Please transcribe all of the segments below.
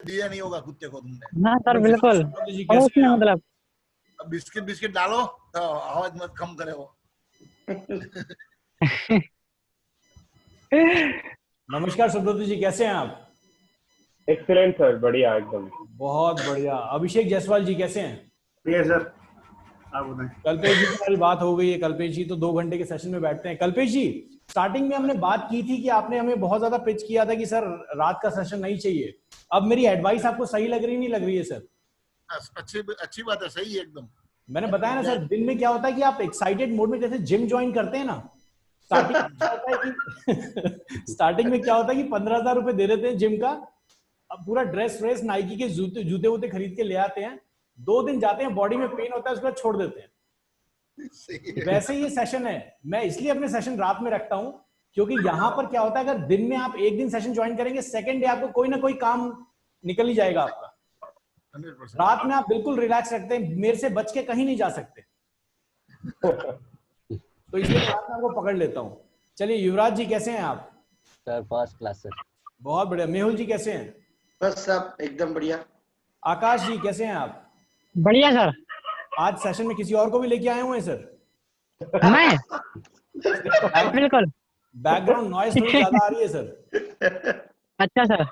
दिया नहीं होगा कुत्ते को तुमने। हाँ सर बिल्कुल, पड़ोस में मतलब। अब बिस्किट बिस्किट डालो तो आवाज मत कम करे वो। नमस्कार सुब्रत जी, कैसे हैं आप? एक्सीलेंट सर, बढ़िया एकदम। बहुत बढ़िया। अभिषेक जायसवाल जी कैसे हैं? बढ़िया सर, आप बताएं। कल्पेश जी से हमारी बात हो गई है। कल्पेश जी तो 2 घंटे के सेशन में बैठते हैं। कल्पेश जी, स्टार्टिंग में हमने बात की थी कि आपने हमें बहुत ज्यादा पिच किया था कि सर रात का सेशन नहीं चाहिए। अब मेरी एडवाइस आपको सही लग रही नहीं लग रही है सर? अच्छी बात है, सही है एकदम। मैंने बताया ना सर, दिन में क्या होता है कि आप एक्साइटेड मोड में जैसे जिम ज्वाइन करते हैं ना, स्टार्टिंग में क्या होता है कि स्टार्टिंग में क्या होता है कि 15,000 रुपए दे देते हैं जिम का। अब पूरा ड्रेस व्रेस नाइकी के जूते वूते खरीद के ले आते हैं, 2 दिन जाते हैं, बॉडी में पेन होता है, उसके बाद छोड़ देते हैं। वैसे ये सेशन है, मैं इसलिए अपने सेशन रात में रखता हूं क्योंकि यहां पर क्या होता है, अगर दिन में आप एक दिन सेशन ज्वाइन करेंगे, सेकंड डे आपको कोई ना कोई काम निकल ही जाएगा आपका। 100%। रात में आप बिल्कुल रिलैक्स रखते हैं, मेरे से बच के कहीं नहीं जा सकते। तो इसलिए रात में आपको पकड़ लेता हूं। चलिए युवराज जी कैसे हैं आप? Sir first class sir. बहुत बढ़िया। मेहुल जी कैसे हैं? बस सब एकदम बढ़िया। आकाश जी कैसे हैं आप? बढ़िया सर। आज सेशन में किसी और को भी लेके आए हुए हैं सर? मैं बिल्कुल। बैकग्राउंड नॉइज थोड़ी ज्यादा आ रही है सर। अच्छा सर।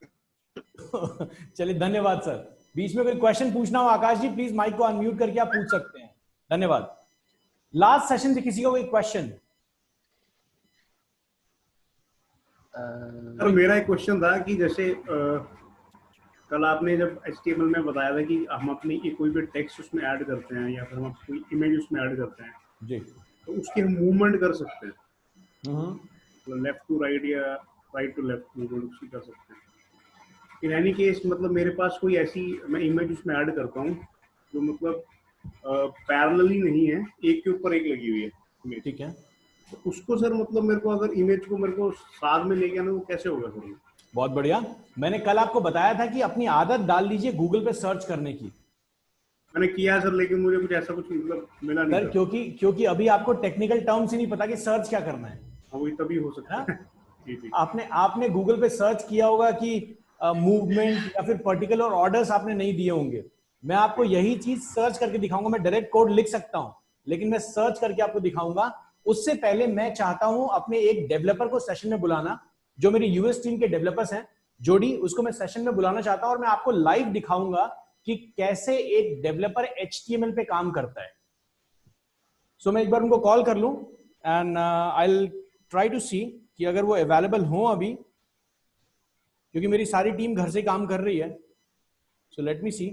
चलिए धन्यवाद सर। बीच में कोई क्वेश्चन पूछना हो आकाश जी, प्लीज माइक को अनम्यूट करके आप पूछ सकते हैं। धन्यवाद। लास्ट सेशन से किसी का कोई क्वेश्चन? सर मेरा एक क्वेश्चन था कि जैसे कल आपने जब HTML में बताया था कि हम अपनी कोई भी टेक्स्ट उसमें ऐड करते हैं या फिर हम कोई इमेज उसमें ऐड करते हैं जी, तो उसकी हम मूवमेंट कर सकते हैं, लेफ्ट टू राइट या राइट टू लेफ्ट मूवमेंट उसकी कर सकते हैं। इन एनी केस मतलब मेरे पास कोई ऐसी मैं इमेज उसमें ऐड करता हूँ जो मतलब पैरेलली नहीं है, एक के ऊपर एक लगी हुई है, ठीक है। तो उसको सर मतलब मेरे को अगर इमेज को मेरे को साथ में लेके आना, वो कैसे होगा सर? बहुत बढ़िया। मैंने कल आपको बताया था कि अपनी आदत डाल लीजिए गूगल पे सर्च करने की। मैंने किया सर, लेकिन मुझे कुछ ऐसा कुछ मतलब मिला नहीं सर क्योंकि अभी आपको टेक्निकल टर्म्स ही नहीं पता कि सर्च क्या करना है। वही तभी हो सकता है। जी। आपने गूगल पे सर्च किया होगा कि मूवमेंट या फिर पर्टिकुलर ऑर्डर्स आपने नहीं दिए होंगे। मैं आपको यही चीज सर्च करके दिखाऊंगा। मैं डायरेक्ट कोड लिख सकता हूं, लेकिन मैं सर्च करके आपको दिखाऊंगा। उससे पहले मैं चाहता हूं अपने एक डेवलपर को सेशन में बुलाना, जो मेरी यूएस टीम के डेवलपर्स हैं, जोड़ी, उसको मैं सेशन में बुलाना चाहता हूं और मैं आपको लाइव दिखाऊंगा कि कैसे एक डेवलपर HTML पे काम करता है। सो मैं एक बार उनको कॉल कर लूं and I will try to see कि अगर वो अवेलेबल हो अभी, क्योंकि मेरी सारी टीम घर से काम कर रही है। सो लेट मी सी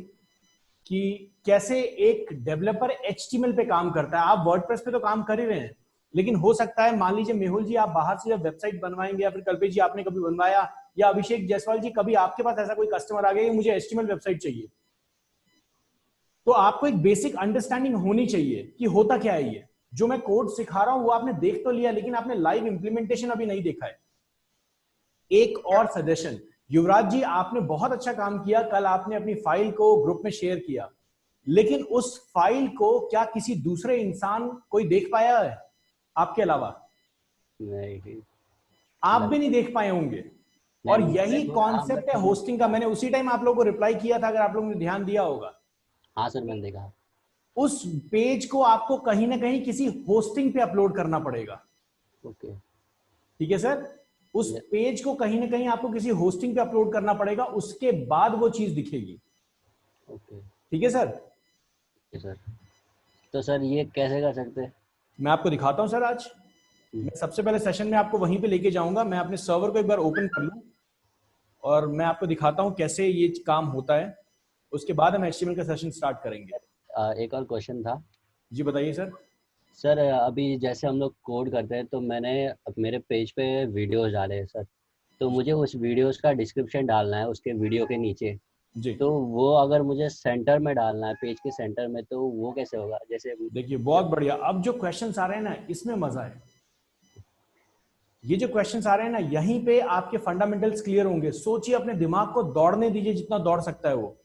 कि कैसे एक डेवलपर HTML पे काम करता है। आप वर्डप्रेस पे तो काम कर ही रहे हैं, लेकिन हो सकता है मान लीजिए मेहुल जी आप बाहर से जब वेबसाइट बनवाएंगे, या फिर कल्पेश जी आपने कभी बनवाया, या अभिषेक जायसवाल जी कभी आपके पास ऐसा कोई कस्टमर आ गया कि मुझे HTML वेबसाइट चाहिए, तो आपको एक बेसिक अंडरस्टैंडिंग होनी चाहिए कि होता क्या है। ये जो मैं कोड सिखा रहा हूं वो आपने देख तो लिया, लेकिन आपने लाइव इंप्लीमेंटेशन अभी नहीं देखा है। एक और सजेशन, युवराज जी आपने बहुत अच्छा काम किया, कल आपने अपनी फाइल को ग्रुप में शेयर किया, लेकिन उस फाइल को क्या किसी दूसरे इंसान कोई देख पाया है आपके अलावा? नहीं, आप भी नहीं देख पाए होंगे। और यही कॉन्सेप्ट है होस्टिंग का। मैंने उसी टाइम आप लोगों को रिप्लाई किया था, अगर आप लोगों ने ध्यान दिया होगा। हाँ सर मैंने देखा। उस पेज को आपको कहीं ना कहीं किसी होस्टिंग पे अपलोड करना पड़ेगा। ओके, ठीक है सर, उस पेज को कहीं ना कहीं आपको किसी होस्टिंग पे अपलोड करना पड़ेगा, उसके बाद वो चीज दिखेगी। ओके, ठीक है सर? सर तो सर ये कैसे कर सकते हैं? मैं आपको दिखाता हूं सर। आज मैं सबसे पहले सेशन में आपको वहीं पे लेके जाऊंगा। मैं अपने सर्वर को एक बार ओपन कर लूं और मैं आपको दिखाता हूं कैसे ये काम होता है। उसके बाद हम HTML का सेशन स्टार्ट करेंगे। एक और क्वेश्चन था। जी बताइए सर। सर अभी जैसे हम लोग कोड करते हैं तो मैंने मेरे पेज पे वीडियोस डाले हैं सर, तो मुझे उस वीडियोस का डिस्क्रिप्शन डालना है उसके वीडियो के नीचे जी। तो वो अगर मुझे सेंटर में डालना है, पेज के सेंटर में, तो वो कैसे होगा? जैसे देखिए बहुत बढ़िया। अब जो क्वेश्चंस आ रहे हैं ना, इसमें मजा है। ये जो क्वेश्चंस आ रहे हैं ना, यहीं पे आपके फंडामेंटल्स क्लियर होंगे। सोचिए, अपने दिमाग को दौड़ने दीजिए जितना दौड़ सकता है वो।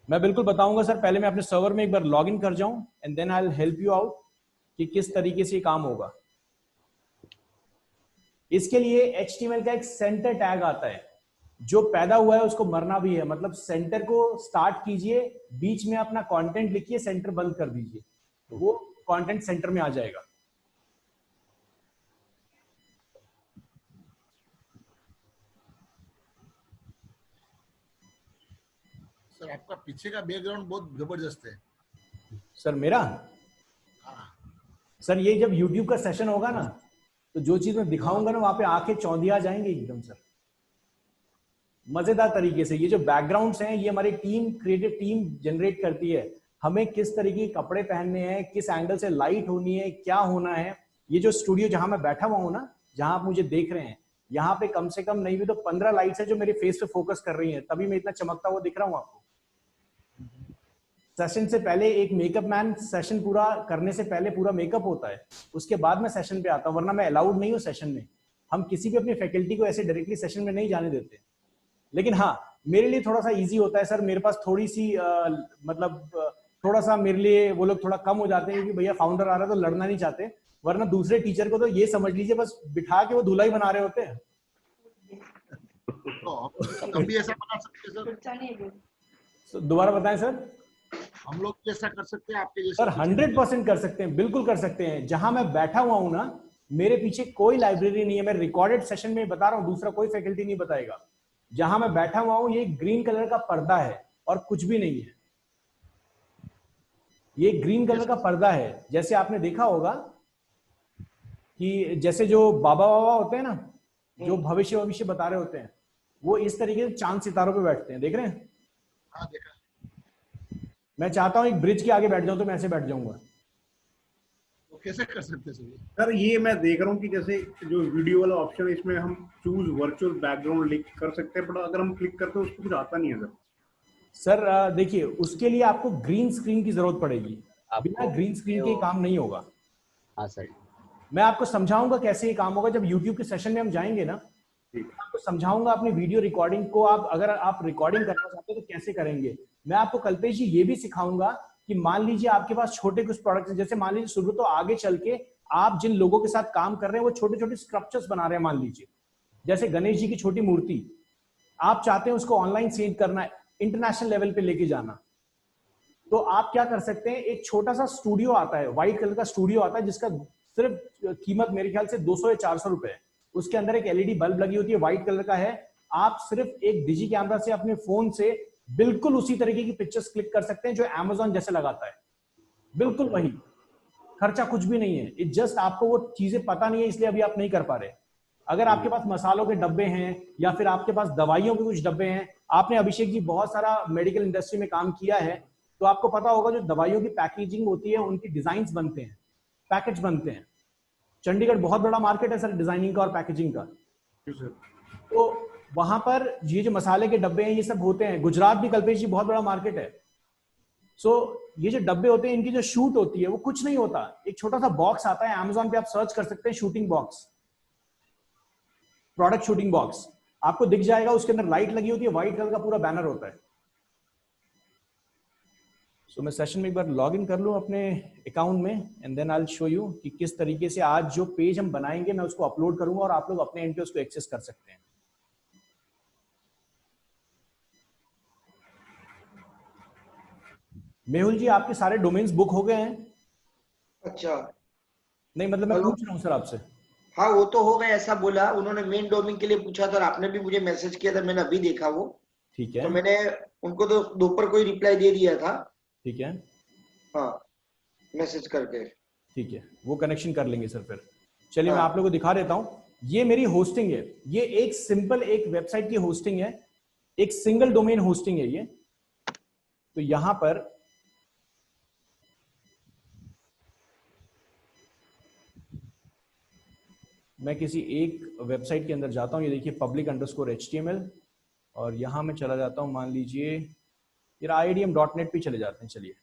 मैं बिल्कुल बताऊंगा सर। पहले मैं अपने सर्वर में एक बार लॉग इन कर जाऊं and then I will help you out कि किस तरीके से काम होगा। इसके लिए HTML का एक सेंटर टैग आता है। जो पैदा हुआ है उसको मरना भी है। मतलब सेंटर को स्टार्ट कीजिए, बीच में अपना कंटेंट लिखिए, सेंटर बंद कर दीजिए, वो कंटेंट सेंटर में आ जाएगा। सर आपका पीछे का बैकग्राउंड बहुत जबरदस्त है। सर मेरा, हाँ, सर ये जब YouTube का सेशन होगा ना, तो जो चीज मैं दिखाऊंगा ना वहां पे आंखें चौंधिया जाएंगे एकदम सर, मजेदार तरीके से। ये जो बैकग्राउंड्स हैं ये हमारी टीम, क्रिएटिव टीम जनरेट करती है। हमें किस तरीके के कपड़े पहनने हैं, किस एंगल से लाइट होनी है, क्या होना है। ये जो स्टूडियो जहां मैं बैठा हुआ हूं ना, जहां आप मुझे देख रहे हैं, यहाँ पे कम से कम नहीं भी तो 15 लाइट्स है जो मेरे फेस पे फोकस कर रही हैं, तभी मैं इतना चमकता हुआ दिख रहा हूँ आपको। सेशन से पहले एक मेकअप मैन, सेशन पूरा करने से पहले पूरा मेकअप होता है, उसके बाद मैं सेशन पे आता हूँ, वरना मैं अलाउड नहीं हूँ सेशन में। हम किसी भी अपनी फैकल्टी को ऐसे डायरेक्टली सेशन में नहीं जाने देते। लेकिन हाँ, मेरे लिए थोड़ा सा इजी होता है सर, मेरे पास थोड़ी सी थोड़ा सा मेरे लिए वो लोग थोड़ा कम हो जाते हैं कि भैया फाउंडर आ रहा है तो लड़ना नहीं चाहते, वरना दूसरे टीचर को तो ये समझ लीजिए बस बिठा के वो धुलाई बना रहे होते हैं। तो हम भी ऐसा बना सकते हैं सर। दोबारा बताएं सर। हम लोग भी ऐसा कर सकते हैं आपके जैसे? सर 100% कर सकते हैं, बिल्कुल कर सकते हैं। जहां मैं बैठा हुआ हूं ना, मेरे पीछे कोई लाइब्रेरी नहीं है, मैं रिकॉर्डेड सेशन में बता रहा हूं, दूसरा कोई फैकल्टी नहीं बताएगा। जहां मैं बैठा हुआ हूं ये ग्रीन कलर का पर्दा है और कुछ भी नहीं है। ये ग्रीन कलर का पर्दा है, जैसे आपने देखा होगा कि जैसे जो बाबा होते हैं ना, जो भविष्य बता रहे होते हैं, वो इस तरीके से चांद सितारों पे बैठते हैं, देख रहे हैं? हाँ देखा। मैं चाहता हूं एक ब्रिज के आगे बैठ जाऊं तो मैं ऐसे बैठ जाऊंगा। तो कैसे कर सकते हैं सर? सर ये मैं देख रहा हूँ कि जैसे जो वीडियो वाला ऑप्शन है इसमें हम चूज वर्चुअल बैकग्राउंड लिख कर सकते हैं, बट अगर हम क्लिक करते हैं उसको कुछ आता नहीं है सर। सर देखिए, उसके लिए आपको ग्रीन स्क्रीन की जरूरत पड़ेगी, बिना ग्रीन स्क्रीन के काम नहीं होगा। हाँ सर, मैं आपको समझाऊंगा कैसे ये काम होगा जब YouTube के सेशन में हम जाएंगे ना, आपको समझाऊंगा अपनी वीडियो रिकॉर्डिंग को। आप अगर आप रिकॉर्डिंग करना चाहते हो तो कैसे करेंगे। मैं आपको कल्पेश जी ये भी सिखाऊंगा कि मान लीजिए आपके पास छोटे कुछ प्रोडक्ट्स हैं, जैसे मान लीजिए शुरू तो आगे चल के आप जिन लोगों के साथ काम कर रहे हैं वो छोटे छोटे स्ट्रक्चर्स बना रहे हैं, मान लीजिए जैसे गणेश जी की छोटी मूर्ति, आप चाहते हैं उसको ऑनलाइन सेल करना, इंटरनेशनल लेवल पे लेके जाना, तो आप क्या कर सकते हैं, एक छोटा सा स्टूडियो आता है, व्हाइट कलर का स्टूडियो आता है, जिसका सिर्फ कीमत मेरे ख्याल से 200 या 400 रुपए है। उसके अंदर एक एलईडी बल्ब लगी होती है, व्हाइट कलर का है। आप सिर्फ एक डिजी कैमरा से अपने फोन से बिल्कुल उसी तरीके की पिक्चर्स क्लिक कर सकते हैं जो अमेजॉन जैसे लगाता है, बिल्कुल वही, खर्चा कुछ भी नहीं है। इट जस्ट आपको वो चीजें पता नहीं है इसलिए अभी आप नहीं कर पा रहे। अगर आपके पास मसालों के डब्बे हैं या फिर आपके पास दवाइयों के कुछ डब्बे हैं, आपने अभिषेक जी बहुत सारा मेडिकल इंडस्ट्री में काम किया है, तो आपको पता होगा जो दवाइयों की पैकेजिंग होती है उनकी डिजाइन बनते हैं, पैकेज बनते हैं। चंडीगढ़ बहुत बड़ा मार्केट है सर डिजाइनिंग का और पैकेजिंग का, तो वहां पर ये जो मसाले के डब्बे हैं ये सब होते हैं। गुजरात भी कल्पेश जी बहुत बड़ा मार्केट है। सो ये जो डब्बे होते हैं इनकी जो शूट होती है वो कुछ नहीं होता, एक छोटा सा बॉक्स आता है, अमेजोन पे आप सर्च कर सकते हैं shooting box, product shooting box, आपको दिख जाएगा। उसके अंदर लाइट लगी होती है, व्हाइट कलर का पूरा बैनर होता है। सो मैं सेशन में एक बार लॉग इन कर लूं अपने अकाउंट में and then I will show you कि किस तरीके से आज जो पेज हम बनाएंगे मैं उसको अपलोड करूंगा और आप लोग अपने एंड पे उसको एक्सेस कर सकते हैं। मेहुल जी आपके सारे डोमेन्स बुक हो गए हैं? अच्छा, नहीं मतलब मैं हेलो। पूछ रहा हूं सर आपसे। हाँ वो तो हो गए, ऐसा बोला उन्होंने। मेन डोमेन के लिए पूछा था और आपने भी मुझे मैसेज किया था, मैंने अभी देखा वो, ठीक है, तो मैंने उनको तो दोपहर को ही रिप्लाई दे दिया था। ठीक है, हाँ, मैसेज करके। ठीक है, वो कनेक्शन कर लेंगे सर फिर। चलिए मैं हाँ। आप लोगों को दिखा देता हूं, ये मेरी होस्टिंग है, ये एक सिंपल एक वेबसाइट की होस्टिंग है, एक सिंगल डोमेन होस्टिंग है ये। तो यहां पर मैं किसी एक वेबसाइट के अंदर जाता हूं, ये देखिए public_html, और यहां मैं चला जाता हूं, मान लीजिए ये IIDM.net पे चले जाते हैं। चलिए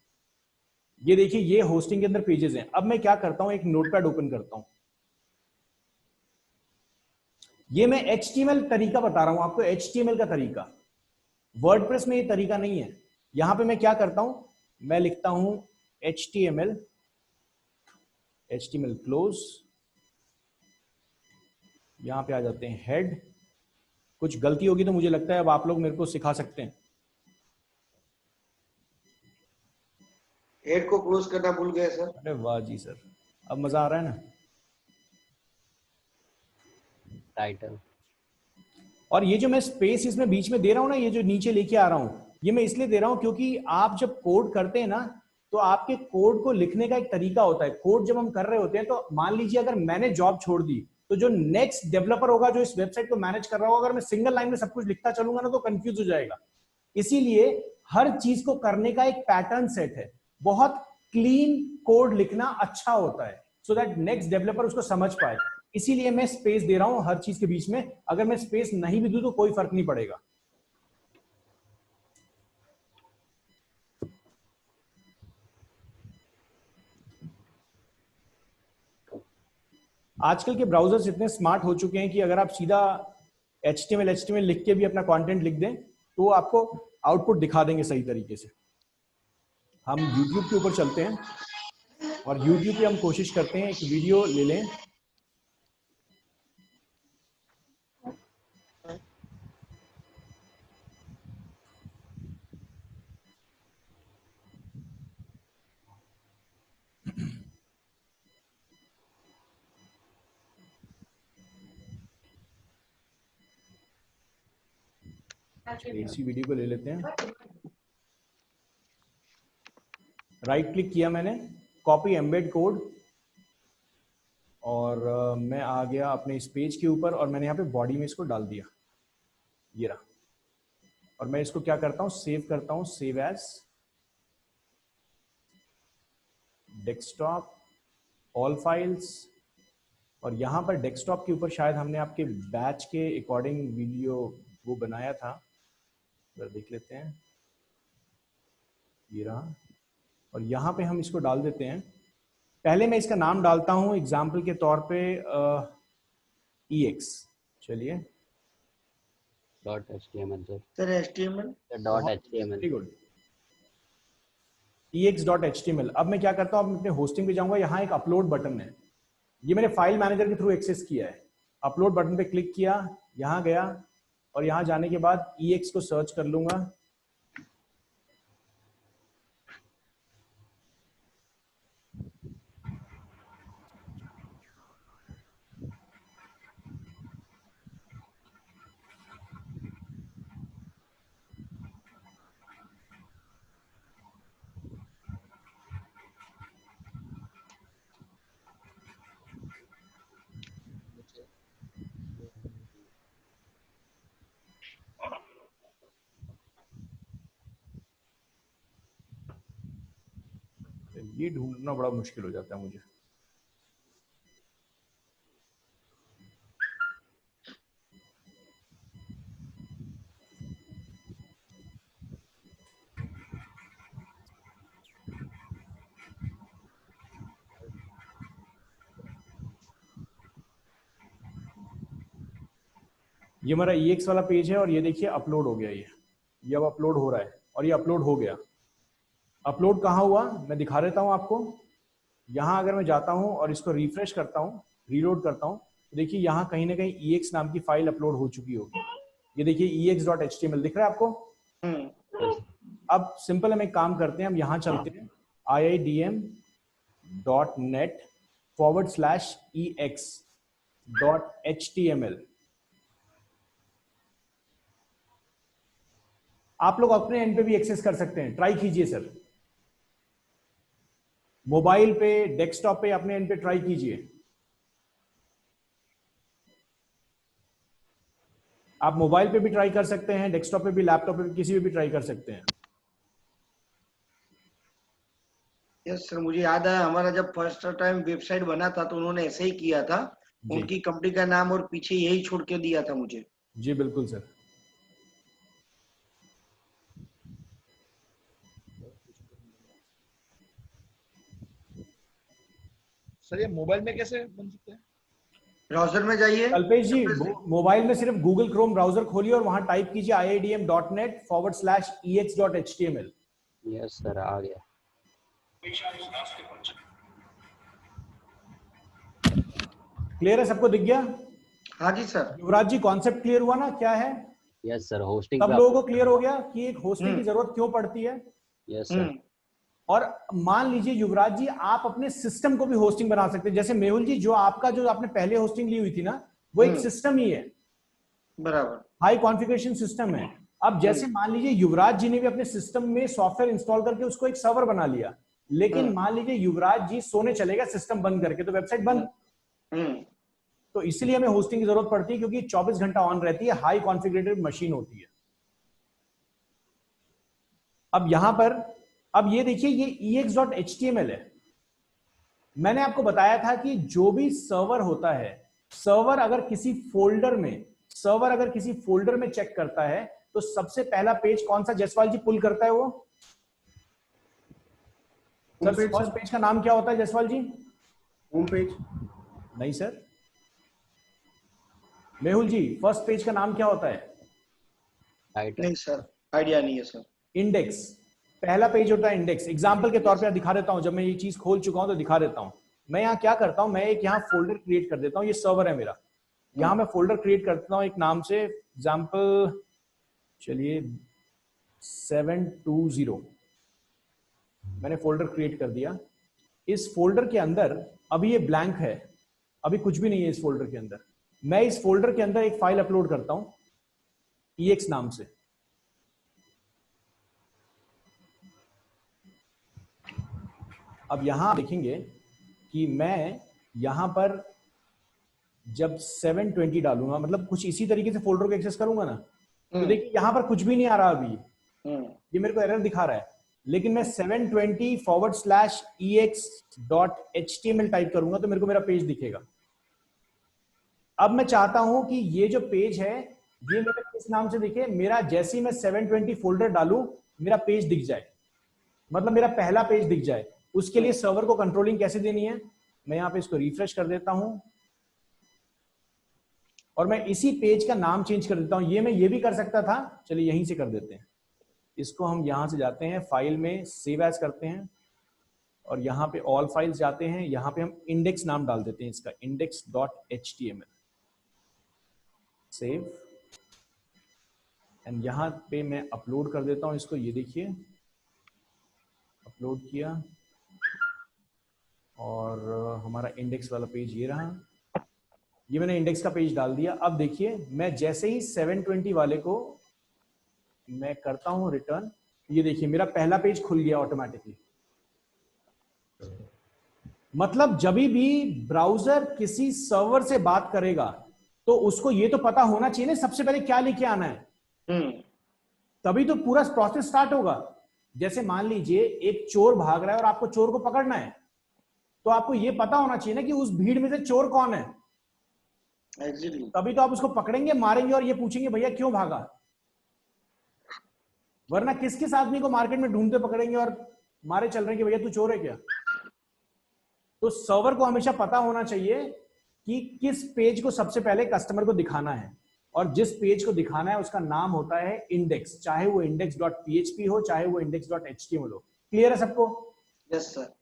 ये देखिए ये होस्टिंग के अंदर पेजेस हैं। अब मैं क्या करता हूं, एक नोटपैड ओपन करता हूं, ये मैं HTML तरीका बता रहा हूं आपको, HTML का तरीका, वर्डप्रेस में ये तरीका नहीं है। यहां पे मैं क्या करता हूं, मैं लिखता हूं HTML क्लोज, यहां पे आ जाते हैं हेड, कुछ गलती होगी तो मुझे लगता है अब आप लोग मेरे को सिखा सकते हैं। हेड को क्लोज करना भूल गए सर। अरे वाह जी सर, अब मजा आ रहा है ना। टाइटल। और ये जो मैं स्पेस इसमें बीच में दे रहा हूँ ना, ये जो नीचे लेके आ रहा हूँ, ये मैं इसलिए दे रहा हूँ क्योंकि आप जब कोड करते हैं ना, तो आपके कोड को लिखने का एक तरीका होता है। कोड जब हम कर रहे होते हैं तो मान लीजिए अगर मैंने जॉब छोड़ दी, तो जो नेक्स्ट डेवलपर होगा जो इस वेबसाइट को मैनेज कर रहा होगा, अगर मैं सिंगल लाइन में सब कुछ लिखता चलूंगा ना तो कंफ्यूज हो जाएगा। इसीलिए हर चीज को करने का एक पैटर्न सेट है। बहुत क्लीन कोड लिखना अच्छा होता है, सो दैट नेक्स्ट डेवलपर उसको समझ पाए। इसीलिए मैं स्पेस दे रहा हूं हर चीज के बीच में। अगर मैं स्पेस नहीं भी दूं तो कोई फर्क नहीं पड़ेगा। आजकल के ब्राउजर्स इतने स्मार्ट हो चुके हैं कि अगर आप सीधा HTML लिख के भी अपना कंटेंट लिख दें तो वो आपको आउटपुट दिखा देंगे सही तरीके से। हम YouTube के ऊपर चलते हैं और YouTube पे हम कोशिश करते हैं एक वीडियो ले लें। इसी वीडियो को ले लेते हैं। राइट क्लिक किया मैंने, कॉपी एम्बेड कोड, और मैं आ गया अपने इस पेज के ऊपर और मैंने यहाँ पे बॉडी में इसको डाल दिया, ये रहा। और मैं इसको क्या करता हूँ, सेव करता हूँ, save as desktop, all files. और यहाँ पर डेस्कटॉप के ऊपर शायद हमने आपके बैच के अकॉर्डिंग वीडियो वो बनाया था, जरा देख लेते हैं, ये रहा। और यहाँ पे हम इसको डाल देते हैं। पहले मैं इसका नाम डालता हूँ एग्जाम्पल के तौर पे EX। चलिए .html sir HTML very good, EX.html। अब मैं क्या करता हूँ, अपने होस्टिंग पे जाऊंगा, यहाँ एक अपलोड बटन है, ये मैंने फाइल मैनेजर के थ्रू एक्सेस किया है। अपलोड बटन पे क्लिक किया, यहाँ गया और यहाँ जाने के बाद EX को सर्च कर लूंगा। ये ढूंढना बड़ा मुश्किल हो जाता है मुझे। ये हमारा EX वाला पेज है और ये देखिए अपलोड हो गया, ये अब अपलोड हो रहा है और ये अपलोड हो गया। अपलोड कहाँ हुआ मैं दिखा देता हूँ आपको। यहाँ अगर मैं जाता हूँ और इसको रिफ्रेश करता हूँ, रीलोड करता हूँ, तो देखिए यहाँ कहीं ना कहीं EX नाम की फाइल अपलोड हो चुकी होगी। ये देखिए EX.html दिख रहा है आपको। अब सिंपल हम एक काम करते हैं, हम यहाँ चलते हैं iidm.net/EX.html। आप लोग अपने एंड पे भी एक्सेस कर सकते हैं, ट्राई कीजिए सर। मोबाइल पे, डेस्कटॉप पे अपने एंड पे ट्राई कीजिए। आप मोबाइल पे भी ट्राई कर सकते हैं, डेस्कटॉप पे भी, लैपटॉप पे भी, किसी पे भी ट्राई कर सकते हैं। यस सर, मुझे याद है हमारा जब फर्स्ट टाइम वेबसाइट बना था तो उन्होंने ऐसे ही किया था। उनकी कंपनी का नाम और पीछे यही छोड़ के दिया था मुझे। जी बिल्कुल सर। सर ये मोबाइल में कैसे बन सकते हैं? ब्राउजर में जाइए कल्पेश जी, मोबाइल में सिर्फ गूगल क्रोम ब्राउजर खोलिए और वहां टाइप कीजिए iidm.net/ex.html। यस सर, आ गया। क्लियर है, सबको दिख गया? हाँ जी सर। युवराज जी कॉन्सेप्ट क्लियर हुआ ना क्या है? यस सर, होस्टिंग सब लोगों को क्लियर हो गया कि एक होस्टिंग की जरूरत क्यों पड़ती है? Yes sir. और मान लीजिए युवराज जी आप अपने सिस्टम को भी होस्टिंग बना सकते हैं। जैसे मेहुल जी जो आपने पहले होस्टिंग ली हुई थी ना, वो एक सिस्टम ही है, बराबर, हाई कॉन्फ़िगरेशन सिस्टम है। अब जैसे मान लीजिए युवराज जी ने भी अपने सिस्टम में सॉफ्टवेयर इंस्टॉल करके उसको एक सर्वर बना लिया, लेकिन मान लीजिए युवराज जी सोने चले गए सिस्टम बंद करके, तो वेबसाइट बंद। तो इसलिए हमें होस्टिंग की जरूरत पड़ती है क्योंकि 24 घंटा ऑन रहती है, हाई कॉन्फ़िगरेटेड मशीन होती है। अब यहां पर अब ये देखिए, ये ex.html है। मैंने आपको बताया था कि जो भी सर्वर होता है, सर्वर अगर किसी फोल्डर में चेक करता है तो सबसे पहला पेज कौन सा जयसवाल जी पुल करता है? वो सर फर्स्ट पेज का नाम क्या होता है जयसवाल जी? Home page. नहीं sir. Mehul ji first page का नाम क्या होता है? नहीं सर, आइडिया नहीं है सर। इंडेक्स। पहला पेज होता है इंडेक्स। एग्जाम्पल के तौर पे दिखा देता हूं, जब मैं ये चीज खोल चुका हूं तो दिखा देता हूं। मैं यहाँ क्या करता हूं, मैं एक यहाँ फोल्डर क्रिएट कर देता हूं, ये सर्वर है मेरा। यहाँ मैं फोल्डर क्रिएट करता हूं एक नाम से, एग्जाम्पल चलिए 720, मैंने फोल्डर क्रिएट कर दिया। इस फोल्डर के अंदर अभी ये ब्लैंक है, अभी कुछ भी नहीं है इस फोल्डर के अंदर। मैं इस फोल्डर के अंदर एक फाइल अपलोड करता हूं ex नाम से। अब यहां देखेंगे कि मैं यहां पर जब 720 डालूंगा, मतलब कुछ इसी तरीके से फोल्डर को एक्सेस करूंगा ना, तो देखिए यहां पर कुछ भी नहीं आ रहा अभी, ये मेरे को एरर दिखा रहा है। लेकिन मैं 720/ex.html टाइप करूंगा तो मेरे को मेरा पेज दिखेगा। अब मैं चाहता हूं कि ये जो पेज है ये मेरा किस नाम से दिखे, मेरा जैसे ही मैं 720 फोल्डर डालूं मेरा पेज दिख जाए, मतलब मेरा पहला पेज दिख जाए। उसके लिए सर्वर को कंट्रोलिंग कैसे देनी है, मैं यहां पे इसको रिफ्रेश कर देता हूं और मैं इसी पेज का नाम चेंज कर देता हूं। मैं ये भी कर सकता था, चलिए यहीं से कर देते हैं। इसको हम यहां से जाते हैं, फाइल में सेव एज करते हैं और यहां पे ऑल फाइल्स जाते हैं, यहां पे हम इंडेक्स नाम डाल देते हैं इसका, index.html, सेव, एंड यहां पे मैं अपलोड कर देता हूं इसको। ये देखिए अपलोड किया और हमारा इंडेक्स वाला पेज ये रहा, ये मैंने इंडेक्स का पेज डाल दिया। अब देखिए मैं जैसे ही 720 वाले को मैं करता हूं रिटर्न, ये देखिए मेरा पहला पेज खुल गया ऑटोमेटिकली। मतलब जब भी ब्राउजर किसी सर्वर से बात करेगा तो उसको ये तो पता होना चाहिए ना सबसे पहले क्या लेके आना है, तभी तो पूरा प्रोसेस स्टार्ट होगा। जैसे मान लीजिए एक चोर भाग रहा है और आपको चोर को पकड़ना है, तो आपको ये पता होना चाहिए ना कि उस भीड़ में से चोर कौन है। तभी तो आप उसको पकड़ेंगे, मारेंगे और ये पूछेंगे भैया क्यों भागा। वरना किस किस आदमी को मार्केट में ढूंढते पकड़ेंगे और मारे चल रहे हैं कि भैया तू चोर है क्या। तो सर्वर को हमेशा पता होना चाहिए कि किस पेज को सबसे पहले कस्टमर को दिखाना है, और जिस पेज को दिखाना है उसका नाम होता है इंडेक्स, चाहे वो index.php हो चाहे वो index.html हो। क्लियर है सबको? Yes sir.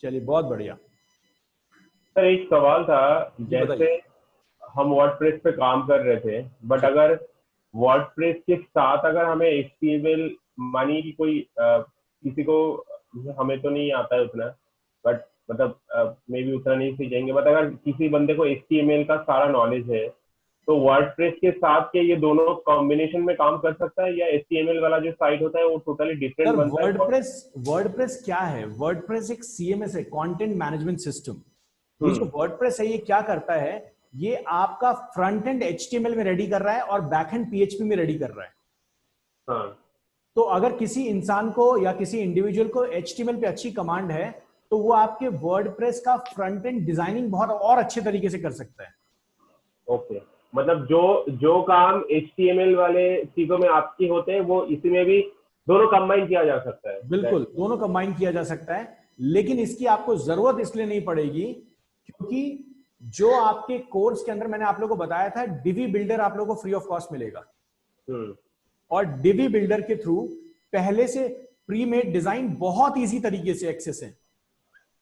चलिए बहुत बढ़िया। सर एक सवाल था, जैसे हम वर्डप्रेस पे काम कर रहे थे, बट अगर वर्डप्रेस के साथ अगर हमें HTML मानी कि कोई किसी को, हमें तो नहीं आता है उतना, बट मतलब मे बी उतना नहीं सीखेंगे, बट अगर किसी बंदे को HTML का सारा नॉलेज है तो वर्डप्रेस के साथ के ये दोनों कॉम्बिनेशन में काम कर सकता है, या HTML वाला जो साइट होता है वो टोटली डिफरेंट बनता है? वर्डप्रेस क्या है? वर्डप्रेस एक CMS है, कंटेंट मैनेजमेंट सिस्टम। ये जो वर्डप्रेस है ये क्या करता है, ये आपका फ्रंट एंड HTML में रेडी कर रहा है और बैक एंड PHP में रेडी कर रहा है। हाँ। तो अगर किसी इंसान को या किसी इंडिविजुअल को HTML पे अच्छी कमांड है तो वो आपके वर्डप्रेस का फ्रंट एंड डिजाइनिंग बहुत और अच्छे तरीके से कर सकता है। ओके, मतलब जो काम HTML वाले चीजों में आपकी होते हैं वो इसी में भी दोनों कंबाइन किया जा सकता है? बिल्कुल, दोनों कंबाइन किया जा सकता है, लेकिन इसकी आपको जरूरत इसलिए नहीं पड़ेगी क्योंकि जो आपके कोर्स के अंदर मैंने आप लोगों को बताया था, डिवी बिल्डर आप लोगों को फ्री ऑफ कॉस्ट मिलेगा। और डिवी बिल्डर के थ्रू पहले से प्री मेड डिजाइन बहुत इजी तरीके से एक्सेस है।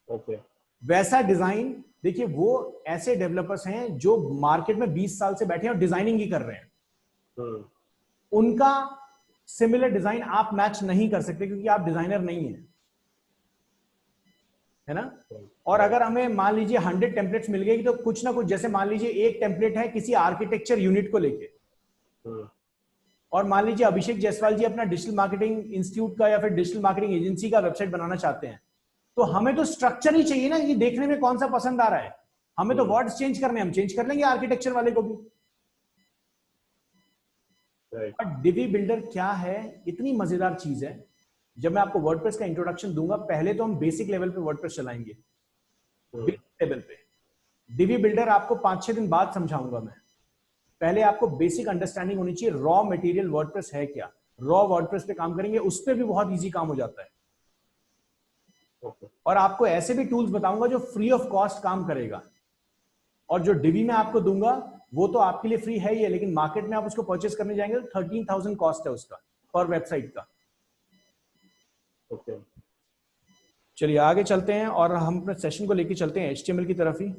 ओके। वैसा डिजाइन देखिए वो ऐसे डेवलपर्स हैं जो मार्केट में 20 साल से बैठे हैं और डिजाइनिंग ही कर रहे हैं। उनका सिमिलर डिजाइन आप मैच नहीं कर सकते क्योंकि आप डिजाइनर नहीं हैं, है ना। और अगर हमें मान लीजिए 100 टेम्पलेट्स मिल गई तो कुछ ना कुछ, जैसे मान लीजिए एक टेम्पलेट है किसी आर्किटेक्चर यूनिट को लेके, और मान लीजिए अभिषेक जायसवाल जी अपना डिजिटल मार्केटिंग इंस्टीट्यूट का या फिर डिजिटल मार्केटिंग एजेंसी का वेबसाइट बनाना चाहते हैं, तो हमें तो स्ट्रक्चर ही चाहिए ना कि देखने में कौन सा पसंद आ रहा है। हमें तो वर्ड्स चेंज करने, हम चेंज कर लेंगे आर्किटेक्चर वाले को भी। बट डिवी बिल्डर क्या है, इतनी मजेदार चीज है। जब मैं आपको वर्डप्रेस का इंट्रोडक्शन दूंगा, पहले तो हम बेसिक लेवल पे वर्डप्रेस चलाएंगे, बेसिक लेवल पे। डिवी बिल्डर आपको 5-6 दिन बाद समझाऊंगा मैं। पहले आपको बेसिक अंडरस्टैंडिंग होनी चाहिए रॉ मटेरियल वर्डप्रेस है क्या। रॉ वर्डप्रेस पे काम करेंगे, उस पर भी बहुत इजी काम हो जाता है। और आपको ऐसे भी टूल्स बताऊंगा जो फ्री ऑफ कॉस्ट काम करेगा। और जो डिवी में आपको दूंगा वो तो आपके लिए फ्री है ही है, लेकिन मार्केट में आप उसको परचेस करने जाएंगे तो 13,000 कॉस्ट है उसका पर वेबसाइट का। चलिए आगे चलते हैं और हम अपने सेशन को लेके चलते हैं HTML की तरफ ही।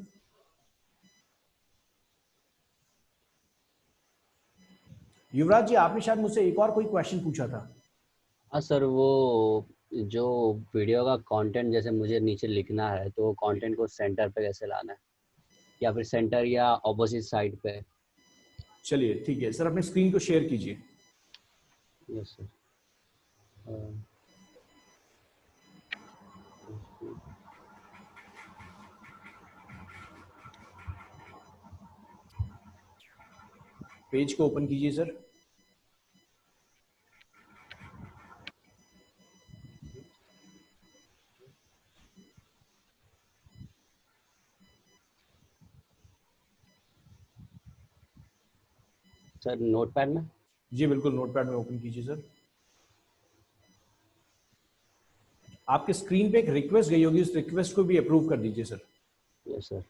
युवराज जी, आपने शायद मुझसे एक और कोई क्वेश्चन पूछा था। हाँ सर, वो जो वीडियो का कंटेंट जैसे मुझे नीचे लिखना है, तो कंटेंट को सेंटर पे कैसे लाना है, या फिर सेंटर या ऑपोजिट साइड पे? चलिए ठीक है सर, अपने स्क्रीन को शेयर कीजिए। Yes sir. पेज को ओपन कीजिए सर। सर नोटपैड में? जी बिल्कुल, नोटपैड में ओपन कीजिए सर। आपके स्क्रीन पे एक रिक्वेस्ट गई होगी, उस रिक्वेस्ट को भी अप्रूव कर दीजिए सर। Yes sir.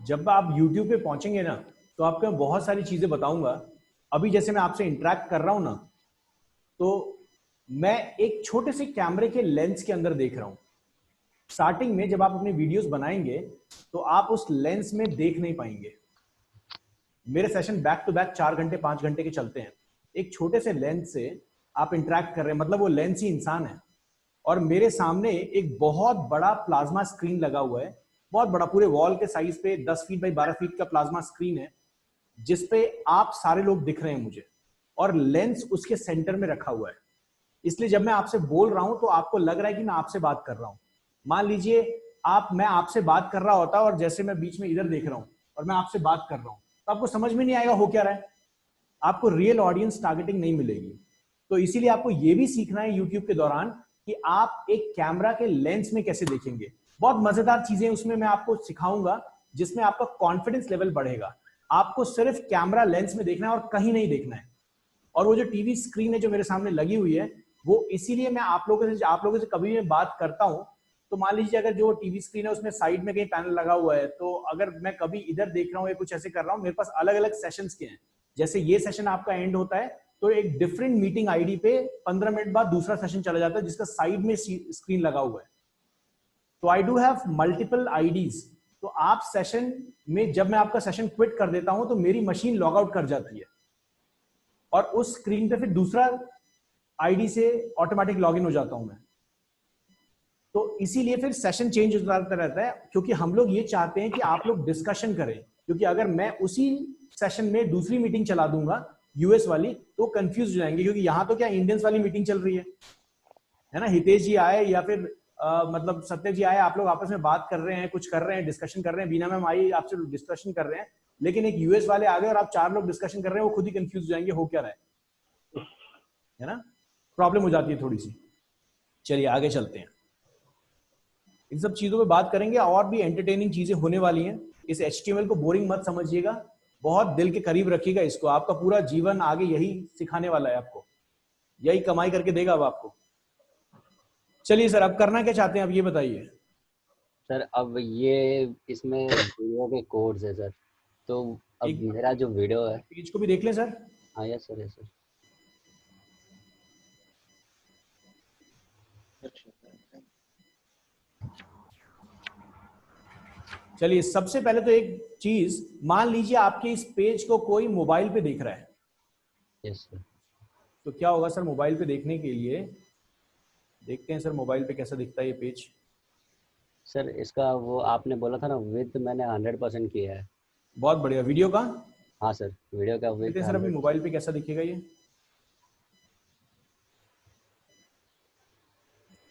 जब आप YouTube पे पहुंचेंगे ना, तो आपको मैं बहुत सारी चीजें बताऊंगा। अभी जैसे मैं आपसे इंटरेक्ट कर रहा हूं ना, तो मैं एक छोटे से कैमरे के लेंस के अंदर देख रहा हूं। स्टार्टिंग में जब आप अपने वीडियोस बनाएंगे तो आप उस लेंस में देख नहीं पाएंगे। मेरे सेशन बैक टू बैक 4 घंटे 5 घंटे के चलते हैं। एक छोटे से लेंस से आप इंटरेक्ट कर रहे हैं, मतलब वो लेंस ही इंसान है। और मेरे सामने एक बहुत बड़ा प्लाज्मा स्क्रीन लगा हुआ है, बहुत बड़ा, पूरे वॉल के साइज पे 10 फीट बाई 12 फीट का प्लाज्मा स्क्रीन है, जिसपे आप सारे लोग दिख रहे हैं मुझे, और लेंस उसके सेंटर में रखा हुआ है। इसलिए जब मैं आपसे बोल रहा हूं तो आपको लग रहा है कि मैं आपसे बात कर रहा हूं। मान लीजिए मैं आपसे बात कर रहा होता और जैसे मैं बीच में इधर देख रहा हूं और मैं आपसे बात कर रहा हूं, तो आपको समझ में नहीं आएगा हो क्या रहा है। आपको रियल ऑडियंस टारगेटिंग नहीं मिलेगी। तो इसीलिए आपको यह भी सीखना है यूट्यूब के दौरान कि आप एक कैमरा के लेंस में कैसे देखेंगे। बहुत मजेदार चीजें उसमें मैं आपको सिखाऊंगा, जिसमें आपका कॉन्फिडेंस लेवल बढ़ेगा। आपको सिर्फ कैमरा लेंस में देखना है और कहीं नहीं देखना है। और वो जो टीवी स्क्रीन है जो मेरे सामने लगी हुई है, वो इसीलिए मैं आप लोगों से कभी मैं बात करता हूं, तो मान लीजिए अगर जो टीवी स्क्रीन है उसमें साइड में कहीं पैनल लगा हुआ है, तो अगर मैं कभी इधर देख रहा हूँ या कुछ ऐसे कर रहा हूँ, मेरे पास अलग अलग सेशंस के हैं। जैसे ये सेशन आपका एंड होता है तो एक डिफरेंट मीटिंग आईडी पे 15 मिनट बाद दूसरा सेशन चला जाता है जिसका साइड में स्क्रीन लगा हुआ है। तो I do have multiple IDs. तो आप सेशन में, जब मैं आपका सेशन क्विट कर देता हूं तो मेरी मशीन लॉग आउट कर जाती है और उस स्क्रीन पे फिर दूसरा आईडी से ऑटोमेटिक लॉगिन हो जाता हूं मैं। तो इसीलिए फिर सेशन चेंज होता रहता है, क्योंकि हम लोग ये चाहते हैं कि आप लोग डिस्कशन करें। क्योंकि अगर मैं उसी सेशन में दूसरी मीटिंग चला दूंगा यूएस वाली, तो कंफ्यूज हो जाएंगे, क्योंकि यहाँ तो क्या इंडियंस वाली मीटिंग चल रही है ना। हितेश जी आए या फिर मतलब सत्य जी आए, आप लोग आपस में बात कर रहे हैं, कुछ कर रहे हैं, डिस्कशन कर रहे हैं, बीना मैम आई आपसे डिस्कशन कर रहे हैं, लेकिन एक यूएस वाले आ गए और आप 4 लोग डिस्कशन कर रहे हैं, वो खुद ही कंफ्यूज हो जाएंगे हो क्या रहा है ना। प्रॉब्लम हो जाती है थोड़ी सी। चलिए आगे चलते हैं, इन सब चीजों पे बात करेंगे। और भी एंटरटेनिंग चीजें होने वाली हैं। इस HTML को बोरिंग मत समझिएगा, बहुत दिल के करीब रखिएगा इसको। आपका पूरा जीवन आगे यही सिखाने वाला है आपको। यही कमाई करके देगा अब आपको। चलिए सर, अब करना क्या चाहते हैं, अब ये बताइए। सर अब ये इसमें वीडियो के कोड्स है सर, तो अब मेरा जो वीडियो है, पेज को भी देख लें सर। हाँ यस सर, यस सर। चलिए, सबसे पहले तो एक चीज, मान लीजिए आपके इस पेज को कोई मोबाइल पे देख रहा है, यस सर। तो क्या होगा सर, मोबाइल पे देखने के लिए देखते हैं सर मोबाइल पे कैसा दिखता है ये पेज। सर इसका वो आपने बोला था ना, विथ मैंने 100% किया है। बहुत बढ़िया। वीडियो का? हाँ सर, वीडियो का विथ देखते हैं सर अभी मोबाइल पे कैसा दिखेगा ये।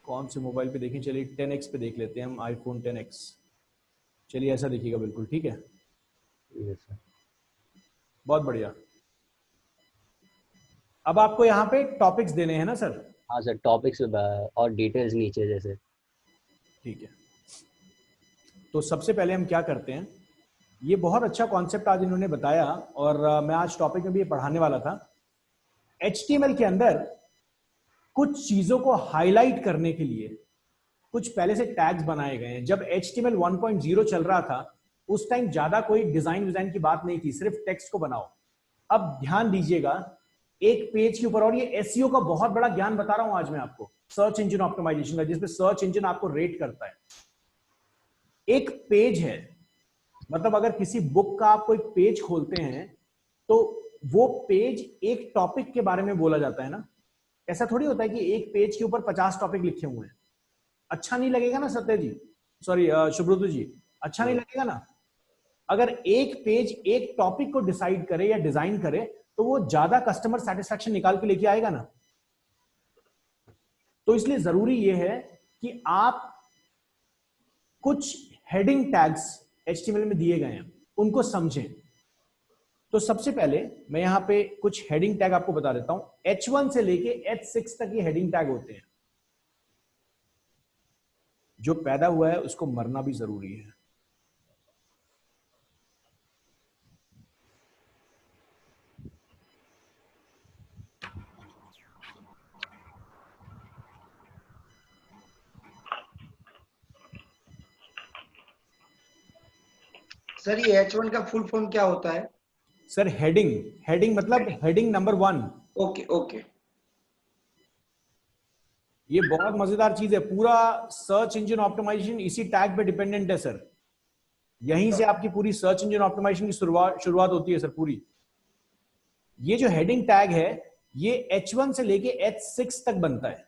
कौन से मोबाइल पे देखें, चलिए 10x पे देख लेते हैं हम, आईफोन 10x। चलिए ऐसा दिखेगा बिल्कुल, ठीक है। Yes sir. बहुत बढ़िया। अब आपको यहाँ पे टॉपिक्स देने हैं ना सर? हाँ सर, टॉपिक्स और डिटेल्स नीचे जैसे। ठीक है, तो सबसे पहले हम क्या करते हैं, ये बहुत अच्छा कॉन्सेप्ट आज इन्होंने बताया और मैं आज टॉपिक में भी ये पढ़ाने वाला था। HTML के अंदर कुछ चीजों को हाईलाइट करने के लिए कुछ पहले से टैग्स बनाए गए हैं। जब HTML 1.0 चल रहा था उस टाइम ज्यादा कोई डिजाइन की बात नहीं थी, सिर्फ टेक्स्ट को बनाओ। अब ध्यान दीजिएगा एक पेज के ऊपर, और ये एसईओ का बहुत बड़ा ज्ञान बता रहा हूं आज मैं आपको, सर्च इंजन ऑप्टिमाइजेशन का, जिसमें सर्च इंजन आपको रेट करता है। एक पेज है, मतलब अगर किसी बुक का आप कोई पेज खोलते हैं तो वो पेज एक टॉपिक के बारे में बोला जाता है ना। ऐसा थोड़ी होता है कि एक पेज के ऊपर 50 टॉपिक लिखे हुए हैं। अच्छा नहीं लगेगा ना सत्य जी, सॉरी शुभ्रुत जी, अच्छा नहीं लगेगा ना। अगर एक पेज एक टॉपिक को डिसाइड करे या डिजाइन करे तो वो ज्यादा कस्टमर सेटिस्फेक्शन निकाल के लेके आएगा ना। तो इसलिए जरूरी ये है कि आप कुछ हेडिंग टैग्स HTML में दिए गए हैं उनको समझें। तो सबसे पहले मैं यहां पे कुछ हेडिंग टैग आपको बता देता हूं। H1 से लेके H6 तक ये हेडिंग टैग होते हैं। जो पैदा हुआ है उसको मरना भी जरूरी है। सर ये H1 का फुल फॉर्म क्या होता है? सर हेडिंग मतलब हेडिंग नंबर 1। Okay okay. ये बहुत मजेदार चीज है। पूरा सर्च इंजन ऑप्टिमाइजेशन इसी टैग पे डिपेंडेंट है सर। यहीं से आपकी पूरी सर्च इंजन ऑप्टिमाइजेशन की शुरुआत होती है सर पूरी। ये जो हेडिंग टैग है ये H1 से लेके H6 तक बनता है।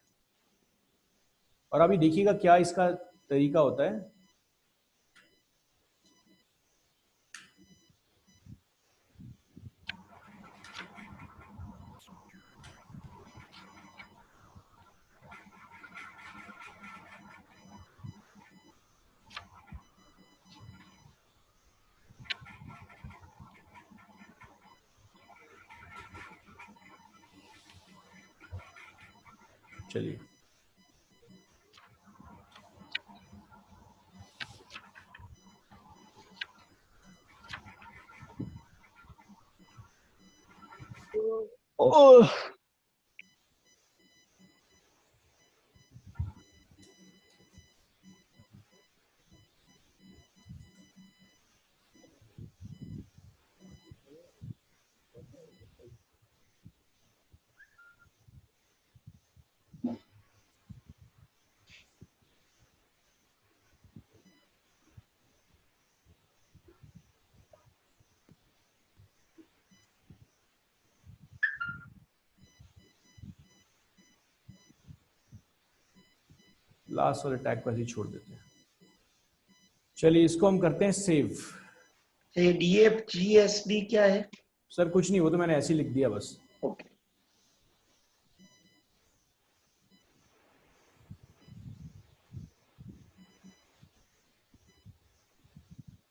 और अभी देखिएगा क्या इसका तरीका होता है। चलिए लास्ट वाले टैग पर ही छोड़ देते हैं। चलिए इसको हम करते हैं सेव। ये DFGSD क्या है? सर कुछ नहीं, वो तो मैंने ऐसे ही लिख दिया बस। ओके।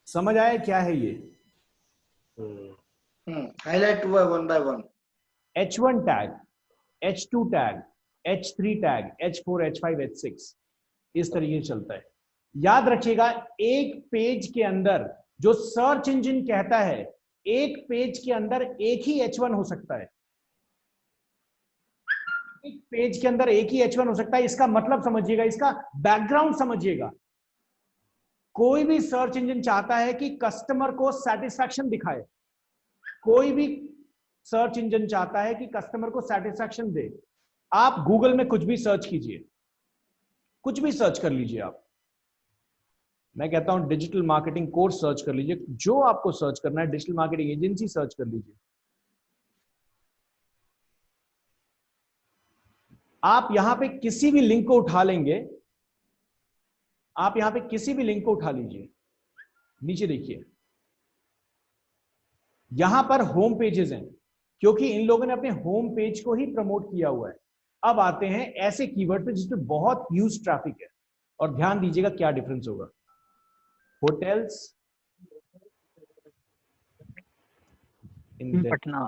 समझ आया क्या है ये? हाईलाइट हुआ 1 by 1। H1 tag, H2 tag, H3 tag, H4, H5, H6 इस तरीके से चलता है। याद रखिएगा एक पेज के अंदर जो सर्च इंजन कहता है, एक पेज के अंदर एक ही H1 हो सकता है। एक पेज के अंदर एक ही H1 हो सकता है। इसका मतलब समझिएगा, इसका बैकग्राउंड समझिएगा। कोई भी सर्च इंजन चाहता है कि कस्टमर को सेटिस्फैक्शन दिखाए, कोई भी सर्च इंजन चाहता है कि कस्टमर को सेटिस्फैक्शन दे। आप गूगल में कुछ भी सर्च कीजिए, कुछ भी सर्च कर लीजिए आप। मैं कहता हूं डिजिटल मार्केटिंग कोर्स सर्च कर लीजिए, जो आपको सर्च करना है, डिजिटल मार्केटिंग एजेंसी सर्च कर लीजिए। आप यहां पे किसी भी लिंक को उठा लेंगे, आप यहां पे किसी भी लिंक को उठा लीजिए, नीचे देखिए, यहां पर होम पेजेस हैं, क्योंकि इन लोगों ने अपने होम पेज को ही प्रमोट किया हुआ है। अब आते हैं ऐसे कीवर्ड पे जिसमें बहुत ह्यूज ट्रैफिक है, और ध्यान दीजिएगा क्या डिफरेंस होगा। होटल्स इन पटना।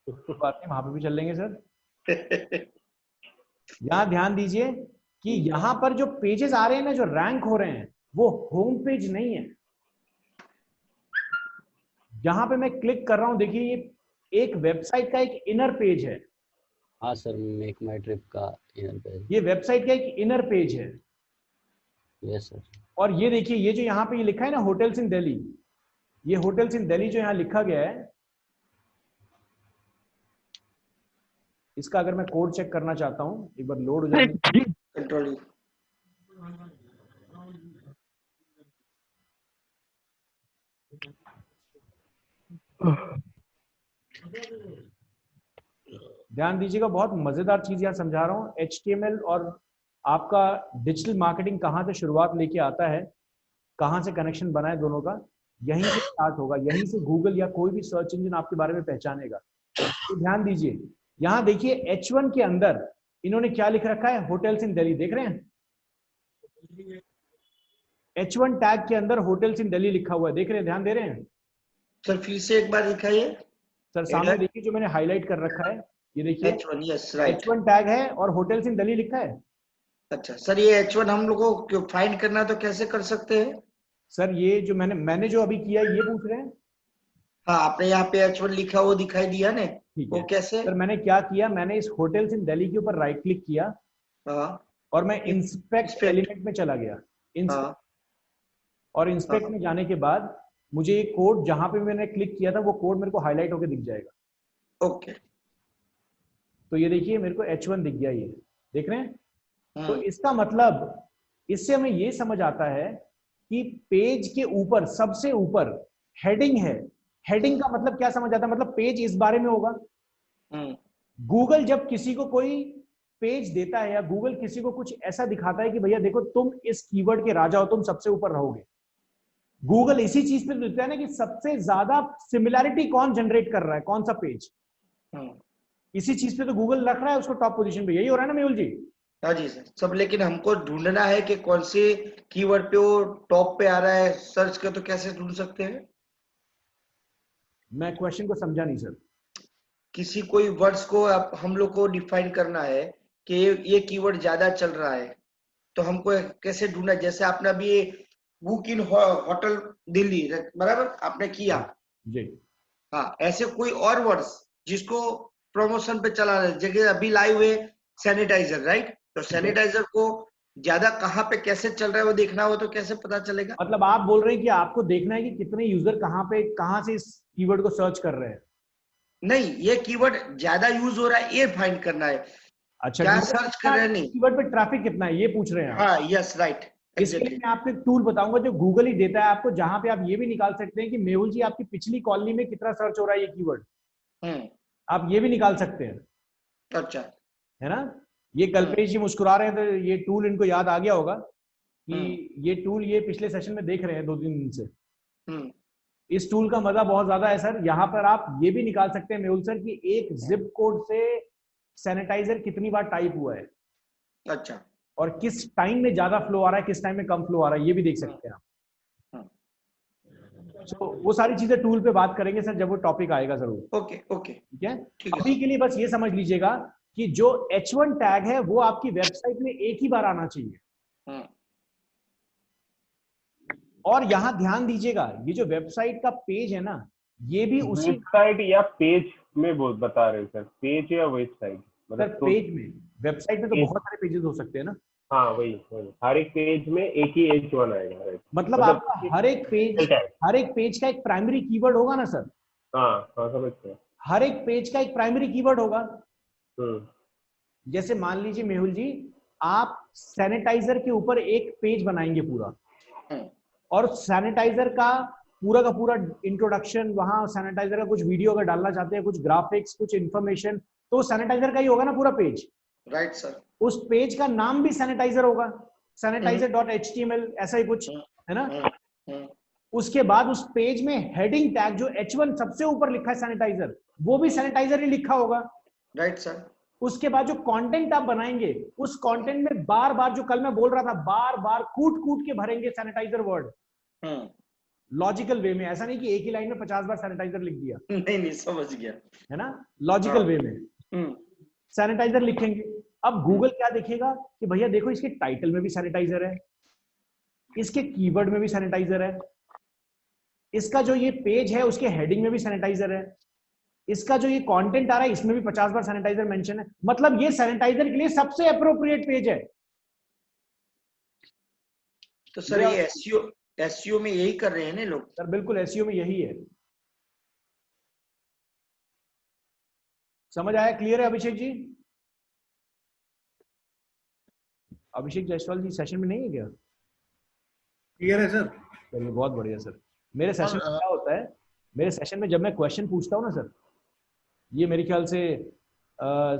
बात नहीं, वहां पे भी चल लेंगे सर। यहां ध्यान दीजिए कि यहां पर जो पेजेस आ रहे हैं ना, जो रैंक हो रहे हैं, वो होम पेज नहीं है। जहां पे मैं क्लिक कर रहा हूं, देखिए ये एक वेबसाइट का एक इनर पेज है। हाँ सर, मेक माई ट्रिप का इनर पेज। ये वेबसाइट का एक इनर पेज है। Yes sir. और ये देखिए, ये जो यहाँ पे ये लिखा है ना, होटल्स इन दिल्ली, ये होटल्स इन दिल्ली जो यहाँ लिखा गया है, इसका अगर मैं कोड चेक करना चाहता हूं, एक बार लोड हो जाने। कंट्रोल। ध्यान दीजिएगा, बहुत मजेदार चीज यहाँ समझा रहा हूँ। HTML और आपका डिजिटल मार्केटिंग कहाँ से शुरुआत लेके आता है, कहाँ से कनेक्शन बना है दोनों का, यहीं से स्टार्ट होगा। यहीं से गूगल या कोई भी सर्च इंजन आपके बारे में पहचानेगा। तो ध्यान दीजिए, यहाँ देखिए H1 के अंदर इन्होंने क्या लिख रखा है, होटल्स इन दिल्ली, देख रहे हैं? H1 टैग के अंदर होटल्स इन दिल्ली लिखा हुआ है, देख रहे हैं, ध्यान दे रहे हैं? सर फिर से एक बार दिखाइए। सर सामने देखिए, जो मैंने हाईलाइट कर रखा है, ये देखिए H1, yes right. H1 tag है और होटल्स इन दिल्ली लिखा है। अच्छा सर, ये H1 हम लोगों को फाइंड करना है तो कैसे कर सकते हैं? सर ये जो मैंने जो अभी किया, ये पूछ रहे हैं? हाँ, आपने यहाँ पे H1 लिखा वो दिखाई दिया ने, ठीक वो है कैसे? सर, मैंने क्या किया, मैंने इस होटल्स इन दिल्ली के ऊपर राइट क्लिक किया हाँ और मैं इंस्पेक्ट Inspect। एलिमेंट में चला गया। हाँ और इंस्पेक्ट में जाने के बाद मुझे ये कोड जहां पे मैंने क्लिक किया था, वो कोड मेरे को हाईलाइट होकर दिख जाएगा। ओके। तो ये देखिए, मेरे को H1 दिख गया, ये देख रहे हैं? तो हम्म, इसका मतलब, इससे हमें ये समझ आता है कि पेज के ऊपर, सबसे ऊपर हेडिंग है। हेडिंग का मतलब क्या समझ आता है, मतलब पेज इस बारे में होगा। गूगल जब किसी को कोई पेज देता है, या गूगल किसी को कुछ ऐसा दिखाता है कि भैया देखो, तुम इस कीवर्ड के राजा हो, तुम सबसे ऊपर रहोगे, गूगल इसी चीज पे देता है ना कि सबसे ज्यादा सिमिलैरिटी कौन जनरेट कर रहा है, कौन सा पेज, इसी चीज पे तो गूगल रख रहा है उसको टॉप पोजीशन पे। यही हो रहा है ना मेहुल जी? हाँ जी सर, सब लेकिन हमको ढूंढना है कि कौन से कीवर्ड पे वो टॉप पे आ रहा है, सर्च कर तो कैसे ढूंढ सकते हैं? मैं क्वेश्चन को समझा नहीं सर। किसी कोई वर्ड्स को अब हम लोग को डिफाइन करना है कि ये कीवर्ड ज्यादा चल रहा है, तो हमको कैसे ढूंढना? जैसे आपने अभी ये बुक इन होटल दिल्ली, बराबर आपने किया जी। हाँ, ऐसे कोई और वर्ड्स जिसको प्रमोशन पे चला रहे, जगह अभी लाइव है सैनिटाइजर, राइट? तो सैनिटाइजर को ज्यादा कहाँ पे कैसे चल रहा है वो देखना हो तो कैसे पता चलेगा? मतलब आप बोल रहे हैं कि आपको देखना है कि कितने यूजर कहाँ पे, कहाँ से इस कीवर्ड को सर्च कर रहे हैं? नहीं, ये कीवर्ड ज्यादा यूज हो रहा है ये फाइंड करना है। अच्छा, क्या सर्च कर रहे हैं? नहीं, कीवर्ड पे ट्रैफिक कितना है ये पूछ रहे हैं आप? हाँ यस राइट। इसके लिए मैं आपको एक टूल बताऊंगा जो गूगल ही देता है आपको, जहां पे आप ये भी निकाल सकते हैं कि मेहुल जी आपकी पिछली कॉलोनी में कितना सर्च हो रहा है ये कीवर्ड, आप ये भी निकाल सकते हैं। अच्छा, है ना? ये कल्पेश जी मुस्कुरा रहे हैं, तो ये टूल इनको याद आ गया होगा कि ये टूल ये पिछले सेशन में देख रहे हैं 2-3 दिन से। इस टूल का मजा बहुत ज्यादा है सर। यहाँ पर आप ये भी निकाल सकते हैं मेहुल सर कि एक जिप कोड से सैनिटाइजर कितनी बार टाइप हुआ है, अच्छा, और किस टाइम में ज्यादा फ्लो आ रहा है, किस टाइम में कम फ्लो आ रहा है, ये भी देख सकते हैं आप। तो वो सारी चीजें टूल पे बात करेंगे सर जब वो टॉपिक आएगा जरूर। ओके ओके, ठीक है? अभी के लिए बस ये समझ लीजिएगा कि जो H1 टैग है वो आपकी वेबसाइट में एक ही बार आना चाहिए। और यहां ध्यान दीजिएगा, ये जो वेबसाइट का पेज है ना, ये भी उसी वेबसाइट या पेज में बता रहे हैं सर, पेज या वेबसाइट? सर पेज में, वेबसाइट में तो बहुत सारे पेजेस हो सकते हैं ना। हाँ वही, हर एक पेज में एक ही H1 आएगा, राइट? मतलब आपका हर एक पेज का एक प्राइमरी कीवर्ड होगा ना सर? हाँ समझते हैं। हर एक पेज का एक प्राइमरी कीवर्ड होगा। हम्म। जैसे मान लीजिए मेहुल जी, आप सैनिटाइजर के ऊपर एक पेज बनाएंगे पूरा, और सैनिटाइजर का पूरा इंट्रोडक्शन, वहां सैनिटाइजर का कुछ वीडियो अगर डालना चाहते हैं, कुछ ग्राफिक्स, कुछ इंफॉर्मेशन, तो सैनिटाइजर का ही होगा ना पूरा पेज। Right sir. उस पेज का नाम भी सैनिटाइजर होगा, sanitizer.html, ऐसा ही कुछ है ना। उसके बाद उस पेज में हेडिंग टैग जो H1 सबसे ऊपर लिखा है सैनिटाइजर, वो भी सैनिटाइजर ही लिखा होगा। Right sir. उसके बाद जो कंटेंट आप बनाएंगे, उस कंटेंट में बार बार, जो कल मैं बोल रहा था, बार बार कूट के भरेंगे सैनिटाइजर वर्ड, लॉजिकल वे में। ऐसा नहीं कि एक ही लाइन में 50 बार सैनिटाइजर लिख दिया। नहीं समझ गया, है ना, लॉजिकल वे में सैनिटाइजर लिखेंगे। अब गूगल क्या देखेगा कि भैया देखो, इसके टाइटल में भी सैनिटाइजर है, इसके कीवर्ड में भी सैनिटाइजर है, इसका जो ये पेज है उसके हेडिंग में भी सैनिटाइजर है, इसका जो ये कंटेंट आ रहा है इसमें भी 50 बार सैनिटाइजर मेंशन है। मतलब ये सैनिटाइजर के लिए सबसे अप्रोप्रिएट पेज है। तो सर ये एसईओ में यही कर रहे हैं ना लोग? सर बिल्कुल, एसईओ में यही है। समझ आया? क्लियर है अभिषेक जी? अभिषेक जायसवाल जी सेशन में नहीं है क्या? क्लियर है सर। चलिए बहुत बढ़िया सर। मेरे सेशन में क्या होता है, मेरे सेशन में जब मैं क्वेश्चन पूछता हूँ ना सर, ये मेरे ख्याल से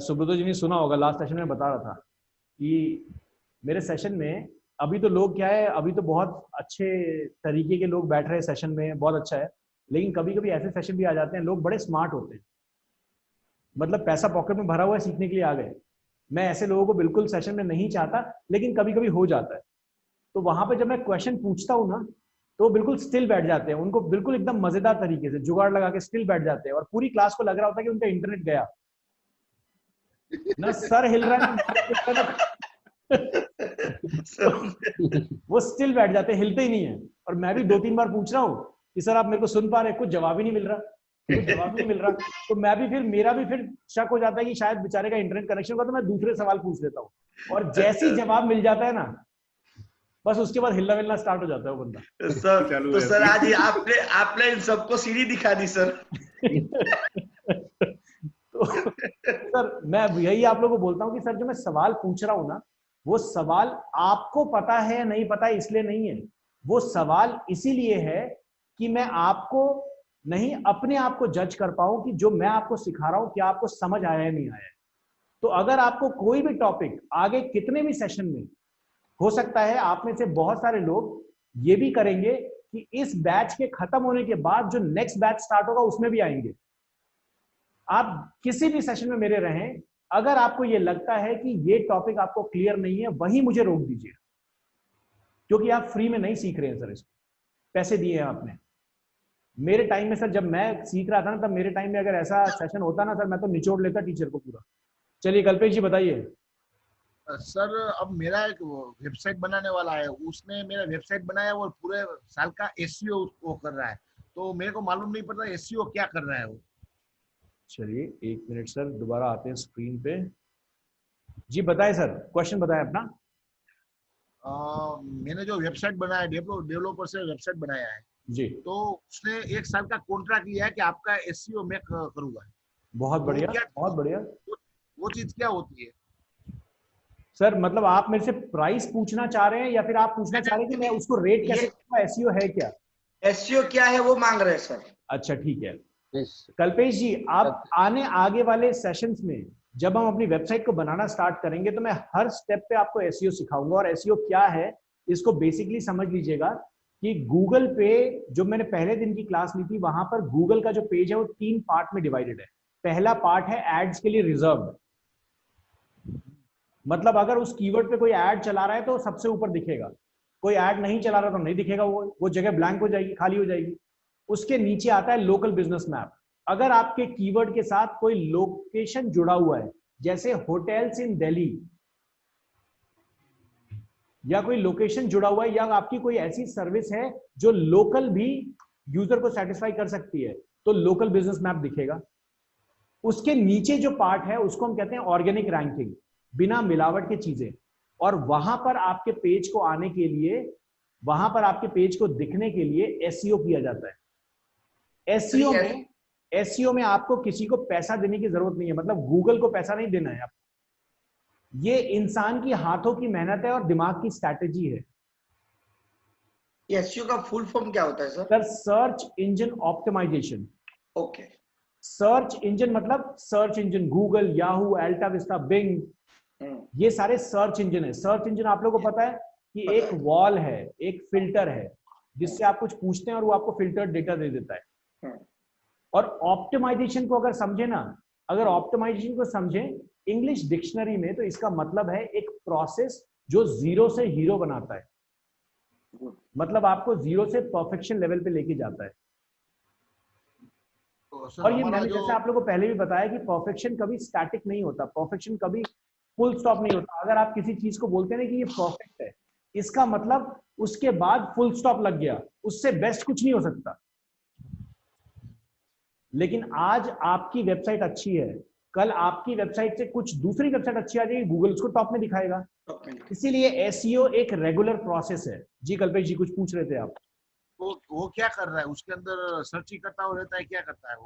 सुब्रतो जी ने सुना होगा, लास्ट सेशन में बता रहा था कि मेरे सेशन में अभी तो लोग क्या है, अभी तो बहुत अच्छे तरीके के लोग बैठ रहे हैं सेशन में, बहुत अच्छा है। लेकिन कभी कभी ऐसे सेशन भी आ जाते हैं, लोग बड़े स्मार्ट होते हैं, मतलब पैसा पॉकेट में भरा हुआ है, सीखने के लिए आ गए। मैं ऐसे लोगों को बिल्कुल सेशन में नहीं चाहता, लेकिन कभी कभी हो जाता है। तो वहां पे जब मैं क्वेश्चन पूछता हूँ ना, तो बिल्कुल स्टिल बैठ जाते हैं, उनको बिल्कुल एकदम मजेदार तरीके से जुगाड़ लगा के स्टिल बैठ जाते हैं, और पूरी क्लास को लग रहा होता है कि उनका इंटरनेट गया ना, सर हिल रहा है वो स्टिल बैठ जाते हैं, हिलते ही नहीं है। और मैं भी 2-3 बार पूछ रहा हूँ कि सर आप मेरे को सुन पा रहे हैं, कुछ जवाब ही नहीं मिल रहा, कुछ जवाब नहीं मिल रहा। तो मैं भी फिर, मेरा भी फिर शक हो जाता है कि शायद बेचारे का इंटरनेट कनेक्शन होगा, तो मैं दूसरे सवाल पूछ लेता हूँ, और जैसे ही जवाब मिल जाता है ना, बस उसके बाद हिलना मिलना स्टार्ट हो जाता है वो बंदा। सर तो सर आज आपने इन सबको सीढ़ी दिखा दी सर। तो सर मैं यही आप लोगों को बोलता हूँ कि सर जो मैं सवाल पूछ रहा हूँ ना, वो सवाल आपको पता है नहीं पता है इसलिए नहीं है, वो सवाल इसीलिए है कि मैं आपको नहीं, अपने आप को जज कर पाऊं कि जो मैं आपको सिखा रहा हूं क्या आपको समझ आया है नहीं आया है। तो अगर आपको कोई भी टॉपिक आगे कितने भी सेशन में, हो सकता है आप में से बहुत सारे लोग ये भी करेंगे कि इस बैच के खत्म होने के बाद जो नेक्स्ट बैच स्टार्ट होगा उसमें भी आएंगे। आप किसी भी सेशन में मेरे रहें, अगर आपको ये लगता है कि ये टॉपिक आपको क्लियर नहीं है, वहीं मुझे रोक दीजिए, क्योंकि आप फ्री में नहीं सीख रहे हैं सर, इसको पैसे दिए हैं आपने। मेरे टाइम में सर जब मैं सीख रहा था ना, तब मेरे टाइम में अगर ऐसा सेशन होता ना सर, मैं तो निचोड़ लेता टीचर को पूरा। चलिए कल्पेश जी बताइए। सर अब मेरा एक वेबसाइट बनाने वाला है, उसने मेरा वेबसाइट बनाया, वो पूरे साल का एसईओ वो कर रहा है, तो मेरे को मालूम नहीं पड़ता एसईओ क्या कर रहा है वो। चलिए 1 मिनट सर, दोबारा आते हैं स्क्रीन पे। जी बताएं सर, क्वेश्चन बताएं अपना। मैंने जो वेबसाइट बनाया, डेवलपर से वेबसाइट बनाया है जी, तो उसने 1 साल का कॉन्ट्रैक्ट लिया है कि आपका एसईओ मैं करूंगा। बहुत बढ़िया, बहुत बढ़िया। वो चीज क्या होती है सर? मतलब आप मेरे से प्राइस पूछना चाह रहे हैं, या फिर आप पूछना चाह रहे हैं कि मैं उसको रेट कैसे करूंगा, एसईओ है क्या? एसईओ क्या है वो मांग रहे हैं सर। अच्छा ठीक है कल्पेश जी, आप आगे वाले सेशंस में जब हम अपनी वेबसाइट को बनाना स्टार्ट करेंगे, तो मैं हर स्टेप पे आपको एसईओ सिखाऊंगा। और एसईओ क्या है इसको बेसिकली समझ लीजिएगा कि गूगल पे, जो मैंने पहले दिन की क्लास ली थी, वहां पर गूगल का जो पेज है वो 3 पार्ट में डिवाइडेड है। पहला पार्ट है एड्स के लिए रिजर्व्ड, मतलब अगर उस कीवर्ड पे कोई ऐड चला रहा है तो सबसे ऊपर दिखेगा, कोई ऐड नहीं चला रहा तो नहीं दिखेगा, वो जगह ब्लैंक हो जाएगी, खाली हो जाएगी। उसके नीचे आता है लोकल बिजनेस मैप। अगर आपके कीवर्ड के साथ कोई लोकेशन जुड़ा हुआ है, जैसे होटल्स इन दिल्ली, या कोई लोकेशन जुड़ा हुआ है, या आपकी कोई ऐसी सर्विस है जो लोकल भी यूजर को सेटिस्फाई कर सकती है, तो लोकल बिजनेस मैप दिखेगा। उसके नीचे जो पार्ट है उसको हम कहते हैं ऑर्गेनिक रैंकिंग, बिना मिलावट के चीजें। और वहां पर आपके पेज को आने के लिए, वहां पर आपके पेज को दिखने के लिए एसईओ किया जाता है। एसईओ में आपको किसी को पैसा देने की जरूरत नहीं है, मतलब गूगल को पैसा नहीं देना है आपको। ये इंसान की हाथों की मेहनत है और दिमाग की स्ट्रैटेजी है। एसईओ का फुल फॉर्म क्या होता है sir? Sir search engine optimisation. Okay. Search engine मतलब search engine, Google, Yahoo, AltaVista, Bing, ये सारे सर्च इंजन है। सर्च इंजन आप लोगों को पता है कि एक वॉल है, एक फिल्टर है जिससे आप कुछ पूछते हैं और वो आपको फिल्टर्ड डेटा दे देता है। और ऑप्टिमाइजेशन को अगर समझे ना, अगर ऑप्टिमाइजेशन को समझे इंग्लिश डिक्शनरी में, तो इसका मतलब है एक प्रोसेस जो जीरो से हीरो बनाता है, मतलब आपको जीरो से परफेक्शन लेवल पे लेके जाता है। तो और ये मैंने जैसे आप लोगों को पहले भी बताया कि परफेक्शन कभी स्टैटिक नहीं होता, परफेक्शन कभी फुल स्टॉप नहीं होता। अगर आप किसी चीज को बोलते हैं ना कि ये परफेक्ट है, इसका मतलब उसके बाद फुल स्टॉप लग गया, उससे बेस्ट कुछ नहीं हो सकता। लेकिन आज आपकी वेबसाइट अच्छी है, कल आपकी वेबसाइट से कुछ दूसरी वेबसाइट अच्छी आ जाएगी, गूगल उसको टॉप में दिखाएगा। इसीलिए एसईओ एक रेगुलर प्रोसेस है। जी कल्पेश जी कुछ पूछ रहे थे आप? वो क्या कर रहा है उसके अंदर? सर्च ही करता हुआ रहता है, क्या करता है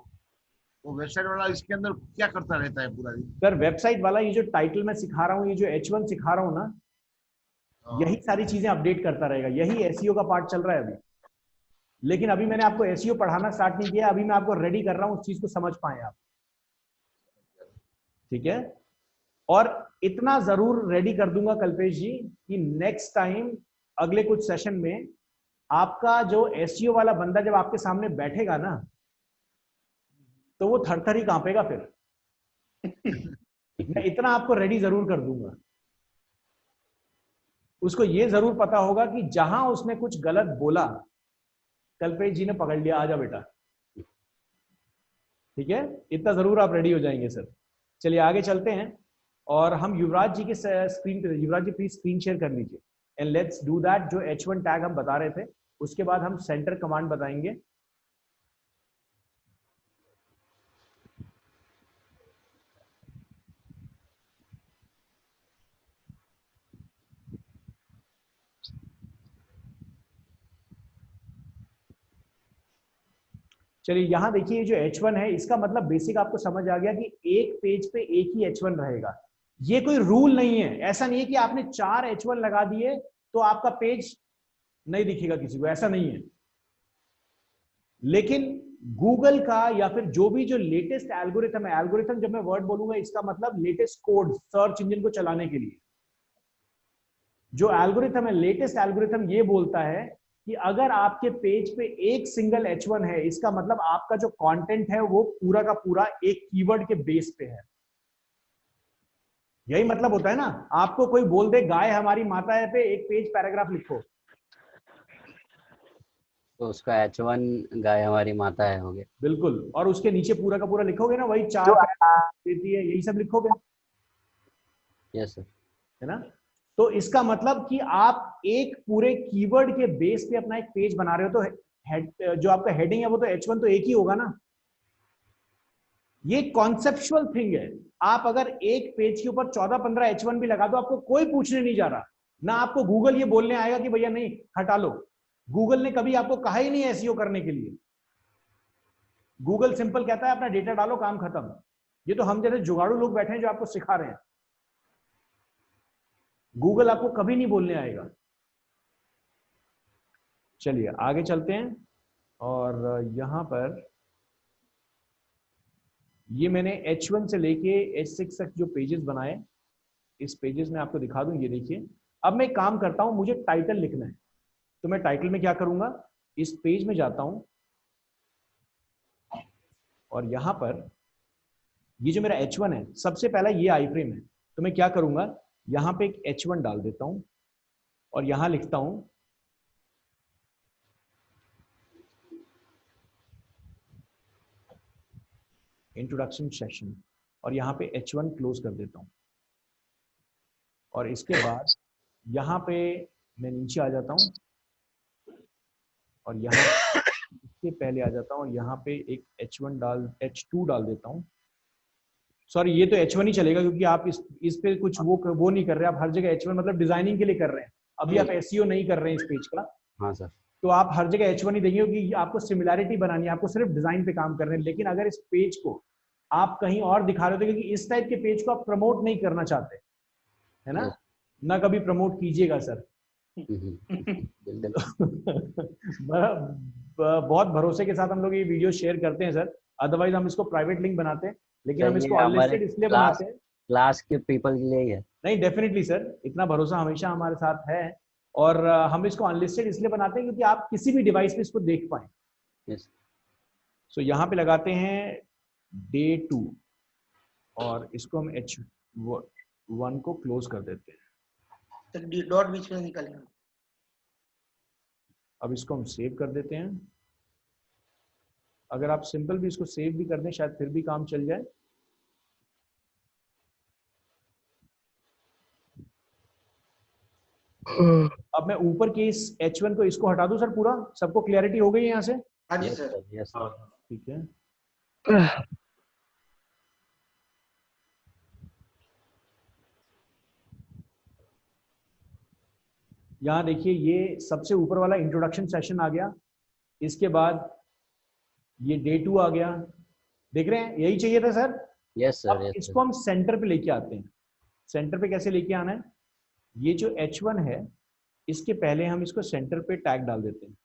वो वेबसाइट वाला इसके अंदर क्या करता रहता है पूरा दिन? सर वेबसाइट वाला ये जो टाइटल मैं सिखा रहा हूँ, ये जो H1 सिखा रहा हूँ ना, यही सारी चीजें अपडेट करता रहेगा। यही एसईओ का पार्ट चल रहा है अभी। लेकिन अभी मैंने आपको एसईओ पढ़ाना स्टार्ट नहीं किया, अभी मैं आपको रेडी कर रहा हूँ उस चीज को समझ पाए आप। ठीक है? और इतना जरूर रेडी कर दूंगा कल्पेश जी कि नेक्स्ट टाइम अगले कुछ सेशन में आपका जो एसईओ वाला बंदा जब आपके सामने बैठेगा ना, तो वो थर ही कांपेगा फिर। मैं इतना आपको रेडी जरूर कर दूंगा। उसको ये जरूर पता होगा कि जहां उसने कुछ गलत बोला, कल्पेश जी ने पकड़ लिया, आजा बेटा। ठीक है? इतना जरूर आप रेडी हो जाएंगे सर। चलिए आगे चलते हैं और हम युवराज जी के स्क्रीन पे, युवराज जी प्लीज स्क्रीन शेयर कर लीजिए एंड लेट्स डू दैट। जो H1 टैग हम बता रहे थे, उसके बाद हम सेंटर कमांड बताएंगे। चलिए यहां देखिए, ये जो H1 है, इसका मतलब बेसिक आपको समझ आ गया कि एक पेज पे एक ही H1 रहेगा। ये कोई रूल नहीं है, ऐसा नहीं है कि आपने 4 H1 लगा दिए तो आपका पेज नहीं दिखेगा किसी को, ऐसा नहीं है। लेकिन गूगल का या फिर जो भी जो लेटेस्ट एल्गोरिथम है, एल्गोरिथम जब मैं वर्ड बोलूंगा इसका मतलब लेटेस्ट कोड सर्च इंजन को चलाने के लिए, जो एल्गोरिथम है, लेटेस्ट एल्गोरिथम ये बोलता है कि अगर आपके पेज पे एक सिंगल H1 है, इसका मतलब आपका जो कंटेंट है वो पूरा का पूरा एक कीवर्ड के बेस पे है। यही मतलब होता है ना, आपको कोई बोल दे गाय हमारी माता है पे एक पेज पैराग्राफ लिखो, तो उसका H1 गाय हमारी माता है हो गया। बिल्कुल। और उसके नीचे पूरा का पूरा लिखोगे ना, वही 4 देती है, यही सब लिखोगे। Yes sir. है ना? तो इसका मतलब कि आप एक पूरे कीवर्ड के बेस पे अपना एक पेज बना रहे हो, तो जो आपका हेडिंग है वो तो H1 तो एक ही होगा ना। ये कॉन्सेप्चुअल थिंग है। आप अगर एक पेज के ऊपर 14-15 H1 भी लगा दो, आपको कोई पूछने नहीं जा रहा ना। आपको गूगल ये बोलने आएगा कि भैया नहीं हटा लो। गूगल ने कभी आपको कहा ही नहीं एसईओ करने के लिए। गूगल सिंपल कहता है अपना डेटा डालो, काम खत्म। ये तो हम जैसे जुगाड़ू लोग बैठे हैं जो आपको सिखा रहे हैं। गूगल आपको कभी नहीं बोलने आएगा। चलिए आगे चलते हैं। और यहां पर ये मैंने H1 से लेके H6 तक जो पेजेस बनाए, इस पेजेस में आपको दिखा दूं। ये देखिए, अब मैं एक काम करता हूं, मुझे टाइटल लिखना है, तो मैं टाइटल में क्या करूंगा, इस पेज में जाता हूं और यहां पर ये जो मेरा H1 है, सबसे पहला ये आई फ्रेम है, तो मैं क्या करूंगा, यहां पे एक H1 डाल देता हूं और यहां लिखता हूं इंट्रोडक्शन सेशन, और यहां पे H1 क्लोज कर देता हूं। और इसके बाद यहां पे मैं नीचे आ जाता हूं और यहां इसके पहले आ जाता हूँ और यहाँ पे एक H2 डाल देता हूँ। सॉरी, ये तो H1 ही चलेगा क्योंकि आप इस पे कुछ वो नहीं कर रहे, आप हर जगह H1 मतलब डिजाइनिंग के लिए कर रहे हैं, अभी आप SEO नहीं कर रहे हैं इस पेज का। हाँ सर। तो आप हर जगह H1 ही देंगे क्योंकि आपको सिमिलैरिटी बनानी है, आपको सिर्फ डिजाइन पे काम कर रहे हैं। लेकिन अगर इस पेज को आप कहीं और दिखा रहे हो क्योंकि इस टाइप के पेज को आप प्रमोट नहीं करना चाहते, है ना, ना कभी प्रमोट कीजिएगा सर। बहुत भरोसे के साथ हम लोग ये वीडियो शेयर करते हैं सर, अदरवाइज हम इसको प्राइवेट लिंक बनाते हैं, लेकिन हम इसको अनलिस्टेड इसलिए बनाते हैं, क्लास के पीपल के लिए ही है। नहीं डेफिनेटली सर, इतना भरोसा हमेशा हमारे साथ है। और हम इसको अनलिस्टेड इसलिए बनाते हैं क्योंकि आप किसी भी डिवाइस पे इसको देख पाए। यस। सो यहाँ पे लगाते हैं डे 2 और इसको हम H1 को क्लोज कर देते हैं। डॉट बीच में निकालेंगे। अब इसको हम सेव कर देते हैं। अगर आप सिंपल भी इसको सेव भी कर दें शायद फिर भी काम चल जाए। अब मैं ऊपर के इस H1 को इसको हटा दूं सर, पूरा सबको क्लियरिटी हो गई है यहाँ से? हाँ जी सर। यस। ठीक है। यहाँ देखिए ये सबसे ऊपर वाला इंट्रोडक्शन सेशन आ गया, इसके बाद ये डे 2 आ गया, देख रहे हैं, यही चाहिए था सर। Yes sir. अब इसको हम सेंटर पे लेके आते हैं। सेंटर पे कैसे लेके आना है, ये जो H1 है इसके पहले हम इसको सेंटर पे टैग डाल देते हैं।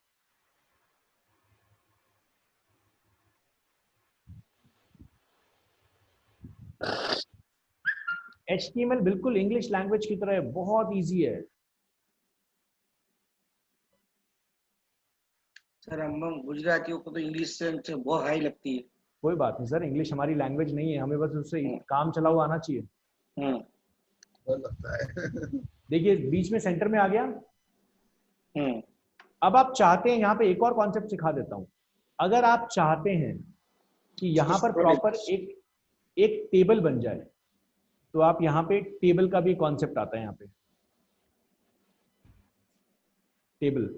HTML बिल्कुल इंग्लिश लैंग्वेज की तरह है, बहुत इजी है सर। हम गुजरातियों को तो इंग्लिश से बहुत हाई लगती है। कोई बात नहीं सर, इंग्लिश हमारी लैंग्वेज नहीं है, हमें बस उससे काम चला हुआ आना चाहिए। लगता है। देखिए बीच में सेंटर में आ गया। अब आप चाहते हैं, यहाँ पे एक और कॉन्सेप्ट सिखा देता हूं। अगर आप चाहते हैं कि यहाँ पर प्रॉपर एक टेबल बन जाए, तो आप यहाँ पे टेबल का भी कॉन्सेप्ट आता है। यहाँ पे टेबल,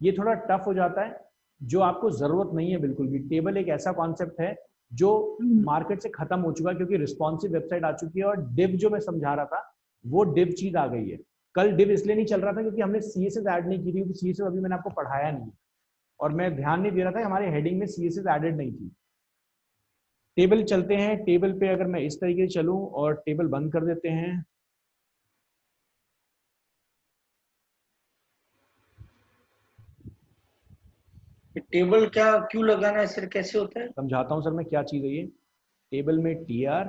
ये थोड़ा टफ हो जाता है, जो आपको जरूरत नहीं है बिल्कुल भी। टेबल एक ऐसा कॉन्सेप्ट है जो मार्केट से खत्म हो चुका है क्योंकि रिस्पॉन्सिव वेबसाइट आ चुकी है। और डिव जो मैं समझा रहा था वो डिव चीज आ गई है। कल डिव इसलिए नहीं चल रहा था क्योंकि हमने CSS ऐड नहीं की थी, क्योंकि CSS अभी मैंने आपको पढ़ाया नहीं और मैं ध्यान नहीं दे रहा था, हमारे हेडिंग में CSS एडेड नहीं थी। टेबल चलते हैं। टेबल पे अगर मैं इस तरीके से चलूं और टेबल बंद कर देते हैं, टेबल क्या क्यों लगाना है सर, कैसे होता है? समझाता हूं सर मैं क्या चीज है ये। टेबल में TR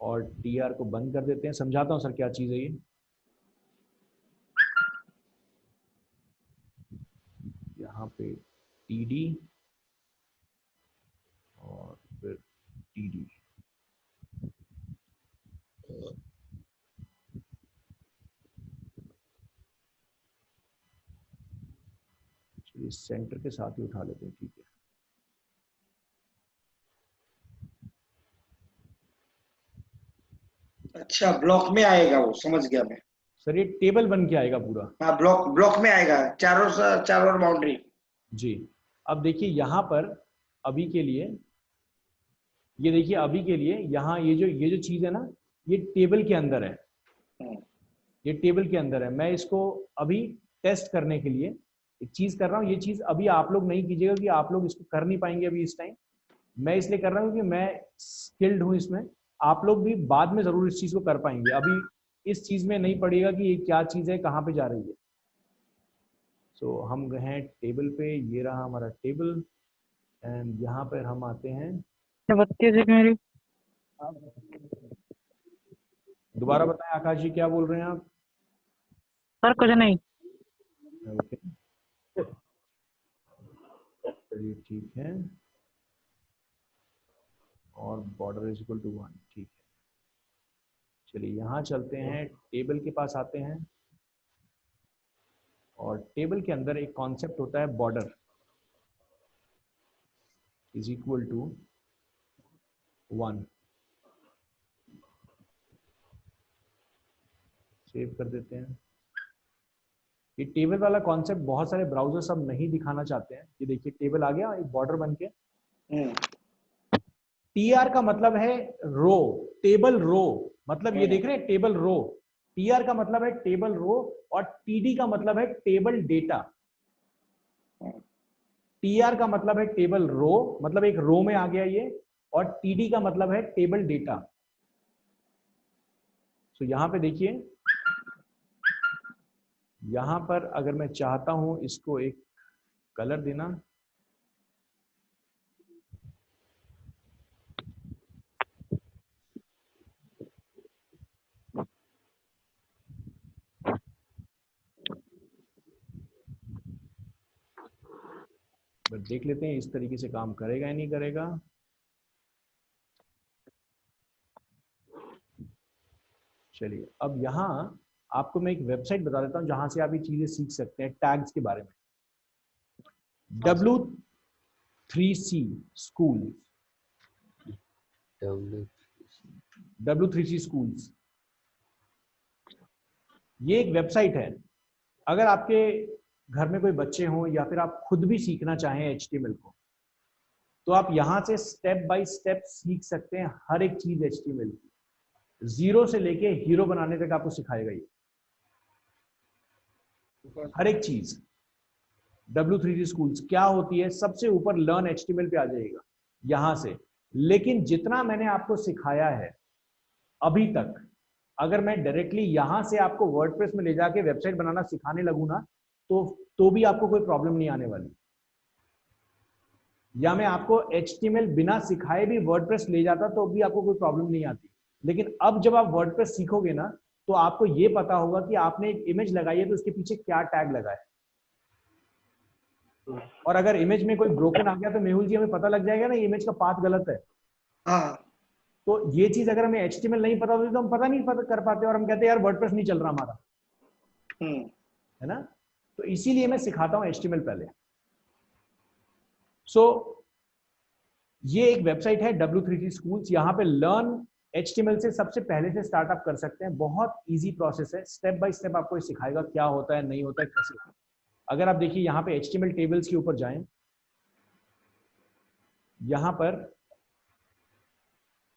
और TR को बंद कर देते हैं, समझाता हूं सर क्या चीज है ये। यहाँ पे TD और फिर TD, चलिए सेंटर के साथ ही उठा लेते हैं, ठीक है। अच्छा, ब्लॉक में आएगा वो, समझ गया मैं। सर ये टेबल बन के आएगा पूरा। हाँ, ब्लॉक में आएगा, चारों बाउंड्री। जी। अब देखिए यहाँ पर अभी के लिए, ये देखिए अभी के लिए यहाँ ये जो चीज है ना, ये टेबल के अंदर है। ये टेबल के अंदर है। मैं इसको अभी टेस्ट करने के लिए एक चीज कर रहा हूँ। ये चीज अभी आप लोग नहीं कीजिएगा कि आप लोग इसको कर नहीं पाएंगे अभी इस टाइम। मैं इसलिए कर रहा हूँ कि मैं स्किल्ड हूँ इसमें, आप लोग भी बाद में जरूर इस चीज को कर पाएंगे। अभी इस चीज में नहीं पड़ेगा कि ये क्या चीज है, कहाँ पे जा रही है। सो हम हैं टेबल पे, ये रहा हमारा टेबल एंड यहाँ पर हम आते हैं। 32 मेरी। दोबारा बताएं आकाश जी, क्या बोल रहे हैं आप? सर कुछ नहीं। ओके, चलिए ठीक है। और बॉर्डर इज इक्वल टू 1, ठीक है। चलिए यहाँ चलते हैं, टेबल के पास आते हैं और टेबल के अंदर एक कॉन्सेप्ट होता है border is equal to 1। Save कर देते हैं। ये टेबल वाला कॉन्सेप्ट बहुत सारे ब्राउजर्स अब नहीं दिखाना चाहते हैं। ये देखिए टेबल आ गया, एक बॉर्डर बन के। टीआर का मतलब है रो, टेबल रो, मतलब ये देख रहे हैं टेबल रो। टीआर का मतलब है टेबल रो और टीडी का मतलब है टेबल डेटा। टीआर का मतलब है टेबल रो, मतलब एक रो में आ गया ये, और टीडी का मतलब है टेबल डेटा। तो यहां पे देखिए, यहां पर अगर मैं चाहता हूं इसको एक कलर देना, बस देख लेते हैं इस तरीके से काम करेगा या नहीं करेगा। चलिए, अब यहाँ आपको मैं एक वेबसाइट बता देता हूँ जहां से आप ये चीजें सीख सकते हैं टैग्स के बारे में। W3C स्कूल, W3C स्कूल्स, ये एक वेबसाइट है। अगर आपके घर में कोई बच्चे हों या फिर आप खुद भी सीखना चाहें HTML को, तो आप यहां से स्टेप बाय स्टेप सीख सकते हैं हर एक चीज HTML की, जीरो से लेके हीरो बनाने तक आपको सिखाएगा ये हर एक चीज। W3C स्कूल्स क्या होती है, सबसे ऊपर लर्न HTML पे आ जाएगा यहां से। लेकिन जितना मैंने आपको सिखाया है अभी तक, अगर मैं डायरेक्टली यहां से आपको वर्डप्रेस में ले जाके वेबसाइट बनाना सिखाने लगूं ना, तो भी आपको कोई प्रॉब्लम नहीं आने वाली। या मैं आपको HTML बिना सिखाए भी वर्डप्रेस ले जाता तो भी आपको कोई प्रॉब्लम नहीं आती। लेकिन अब जब आप वर्डप्रेस सीखोगे ना, तो आपको ये पता होगा कि आपने एक इमेज लगाई है तो उसके पीछे क्या टैग लगा है। और अगर इमेज में कोई ब्रोकन आ गया तो मेहुल जी हमें पता लग जाएगा ना ये इमेज का पाथ गलत है। हाँ तो ये चीज अगर हमें HTML नहीं पता होती तो हम पता नहीं कर पाते और हम कहते हैं यार वर्डप्रेस नहीं चल रहा हमारा, है ना। तो इसीलिए मैं सिखाता हूं HTML पहले। सो ये एक वेबसाइट है W3C स्कूल्स, यहाँ पे लर्न HTML से सबसे पहले से स्टार्टअप कर सकते हैं। बहुत इजी प्रोसेस है, स्टेप बाय स्टेप आपको सिखाएगा क्या होता है, नहीं होता है, कैसे होता है। अगर आप देखिए यहाँ पे HTML टेबल्स के ऊपर जाएं, यहां पर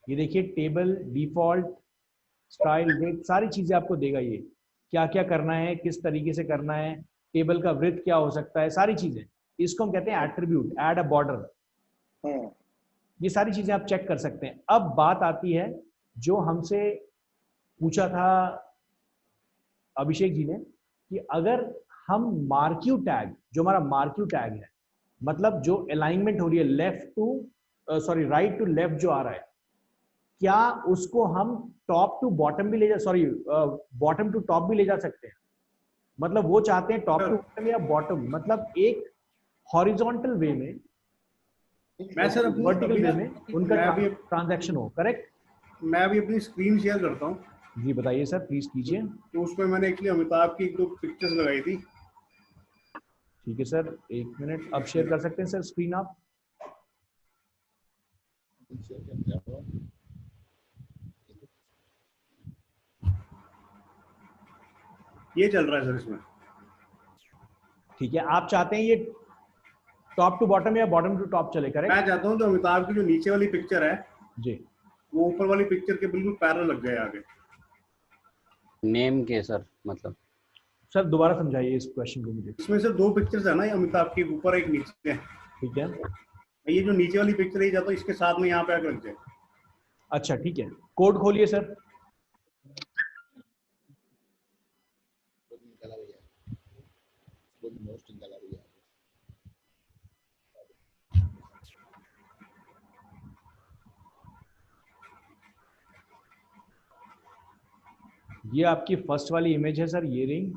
ये देखिए टेबल, डिफॉल्ट, स्टाइल, विड्थ, सारी चीजें आपको देगा ये, क्या क्या करना है, किस तरीके से करना है, टेबल का विड्थ क्या हो सकता है, सारी चीजें। इसको हम कहते हैं एट्रीब्यूट, ऐड अ बॉर्डर। ये सारी चीजें आप चेक कर सकते हैं। अब बात आती है जो हमसे पूछा था अभिषेक जी ने, कि अगर हम मार्क्यू टैग, जो हमारा मार्क्यू टैग है, मतलब जो अलाइनमेंट हो रही है left to sorry right to left जो आ रहा है, क्या उसको हम टॉप टू बॉटम भी ले जा, सॉरी बॉटम टू टॉप भी ले जा सकते हैं। मतलब वो चाहते हैं टॉप टू बॉटम या बॉटम, मतलब एक हॉरिजॉन्टल वे में, मैं सर वर्टिकल वे में उनका ट्रांजैक्शन हो। करेक्ट। मैं अभी अपनी स्क्रीन शेयर करता हूँ। जी बताइए सर, प्लीज कीजिए। तो उसमें मैंने एक्चुअली अमिताभ की 2 पिक्चर्स लगाई थी। ठीक है सर, 1 मिनट। अब शेयर कर सकते हैं सर स्क्रीन आप। ये चल रहा है सर इसमें। ठीक है, आप चाहते हैं ये टॉप टू बॉटम या बॉटम टू टॉप चले। करेक्ट। मैं चाहता हूँ तो अमिताभ की जो नीचे वाली पिक्चर है जी, वो ऊपर वाली पिक्चर के बिल्कुल पैरेलल लग जाए आगे। नेम के सर, मतलब सर दोबारा समझाइए इस क्वेश्चन को मुझे। इसमें से 2 पिक्चर्स है ना, ये अमिताभ की ऊपर एक नीचे है। ठीक है, ये जो नीचे वाली पिक्चर है, चाहता हूँ इसके साथ में यहाँ पे आगे लग जाए। अच्छा ठीक है, कोड खोलिए सर। ये आपकी फर्स्ट वाली इमेज है सर, ये रही,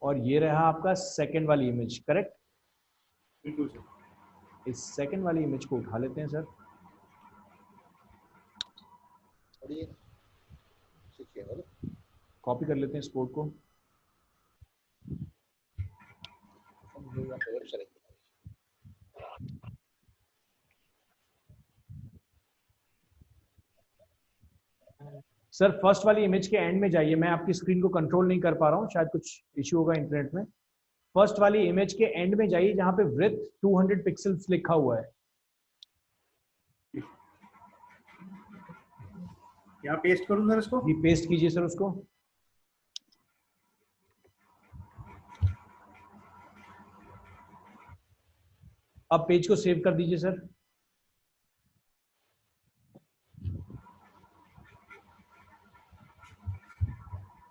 और ये रहा आपका सेकंड वाली इमेज। करेक्ट। बिल्कुल सर। इस सेकंड वाली इमेज को उठा लेते हैं सर। कॉपी कर लेते हैं इस कोड को। सर फर्स्ट वाली इमेज के एंड में जाइए, मैं आपकी स्क्रीन को कंट्रोल नहीं कर पा रहा हूँ, शायद कुछ इश्यू होगा इंटरनेट में। फर्स्ट वाली इमेज के एंड में जाइए जहां पे विड्थ 200 पिक्सल्स लिखा हुआ है। यहाँ पेस्ट करूँ सर इसको? जी पेस्ट कीजिए सर उसको। अब पेज को सेव कर दीजिए सर।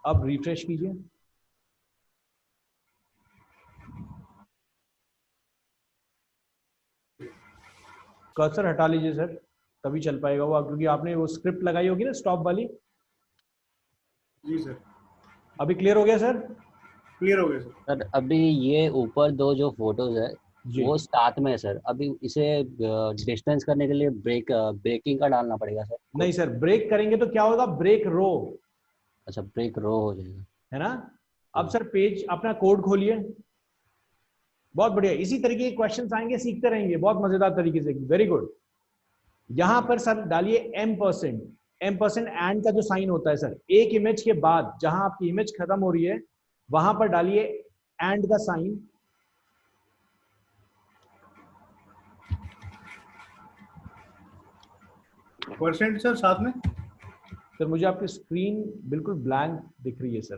अब रिफ्रेश कीजिए। कर्सर हटा लीजिए सर, तभी चल पाएगा वो, क्योंकि आपने वो स्क्रिप्ट लगाई होगी ना स्टॉप वाली। जी सर। अभी क्लियर हो गया सर? क्लियर हो गया सर। सर अभी ये ऊपर दो जो फोटोज है वो साथ में है सर, अभी इसे डिस्टेंस करने के लिए ब्रेकिंग का डालना पड़ेगा सर? नहीं सर, ब्रेक करेंगे तो क्या होगा, ब्रेक रो। अच्छा ब्रेक रो हो जाएगा, है ना? अब सर पेज अपना कोड खोलिए। बहुत बढ़िया, इसी तरीके के क्वेश्चंस आएंगे, सीखते रहेंगे बहुत मजेदार तरीके से। Very good. यहां पर सर डालिए M%। M% एंड का जो साइन होता है सर, एक इमेज के बाद जहां आपकी इमेज खत्म हो रही है वहां पर डालिए एंड का साइन। परसेंट सर साथ में? सर मुझे आपकी स्क्रीन बिल्कुल ब्लैंक दिख रही है सर।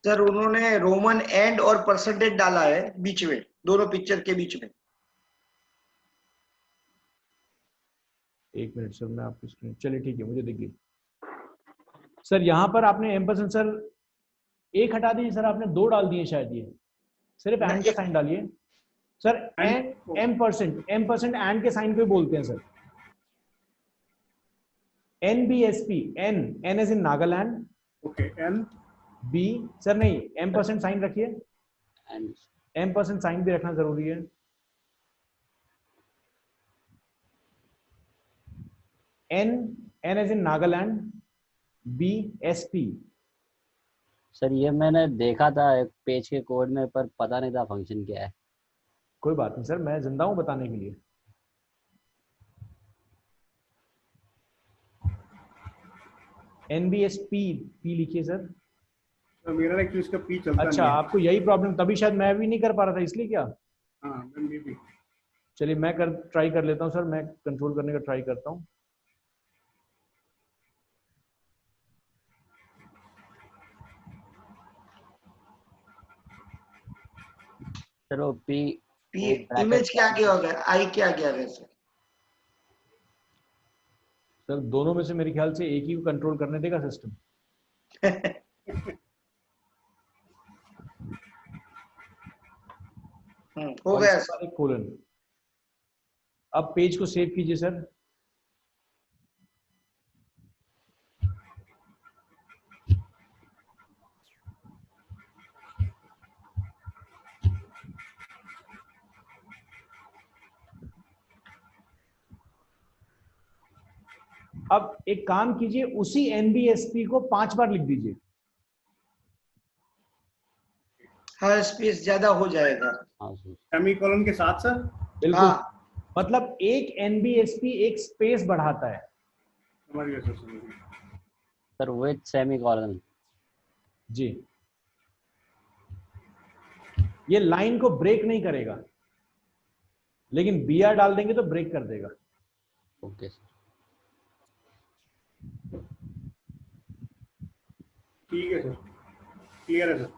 सर उन्होंने रोमन एंड और परसेंटेज डाला है बीच में, दोनों पिक्चर के बीच में। एक मिनट सर, मैं आपकी स्क्रीन, चलिए ठीक है, मुझे दिख गई सर। यहां पर आपने M% सर एक हटा दीजिए सर, आपने दो डाल दिए शायद, ये सिर्फ एंड का साइन डालिए सर। M% एंड के साइन को बोलते हैं sir. NBSP, N as in Nagaland. Okay, N B sir नहीं, M% साइन रखिए, एंड M% साइन भी रखना जरूरी है। N as in Nagaland, BSP। Sir ये मैंने देखा था एक पेज के कोड में, पर पता नहीं था फंक्शन क्या है। कोई बात नहीं सर, मैं जिंदा हूं बताने के लिए। NBSP P लिखिए सर। मेरा एक्चुअली इसका पी चलता अच्छा, नहीं है। आपको यही प्रॉब्लम, तभी शायद मैं भी नहीं कर पा रहा था, इसलिए क्या? हाँ मैं भी। चलिए मैं ट्राई कर लेता हूं सर, मैं कंट्रोल करने का ट्राई करता हूं। सर वो पी इमेज क्या आगे हो गया, आई क्या आगे आ गया सर? सर दोनों में से मेरे ख्याल से एक ही को कंट्रोल करने देगा सिस्टम। हो गया सर। कोलन। अब पेज को सेव कीजिए सर। अब एक काम कीजिए, उसी NBSP को 5 बार लिख दीजिए। हाँ स्पेस ज्यादा हो जाएगा। सेमीकोलन के साथ सर? बिल्कुल। हाँ। मतलब एक NBSP एक स्पेस बढ़ाता है। समझ गया सर, समझ गया। Sir with semicolon. जी, ये लाइन को ब्रेक नहीं करेगा, लेकिन BR डाल देंगे तो ब्रेक कर देगा। ओके सर, ठीक है सर, क्लियर है सर।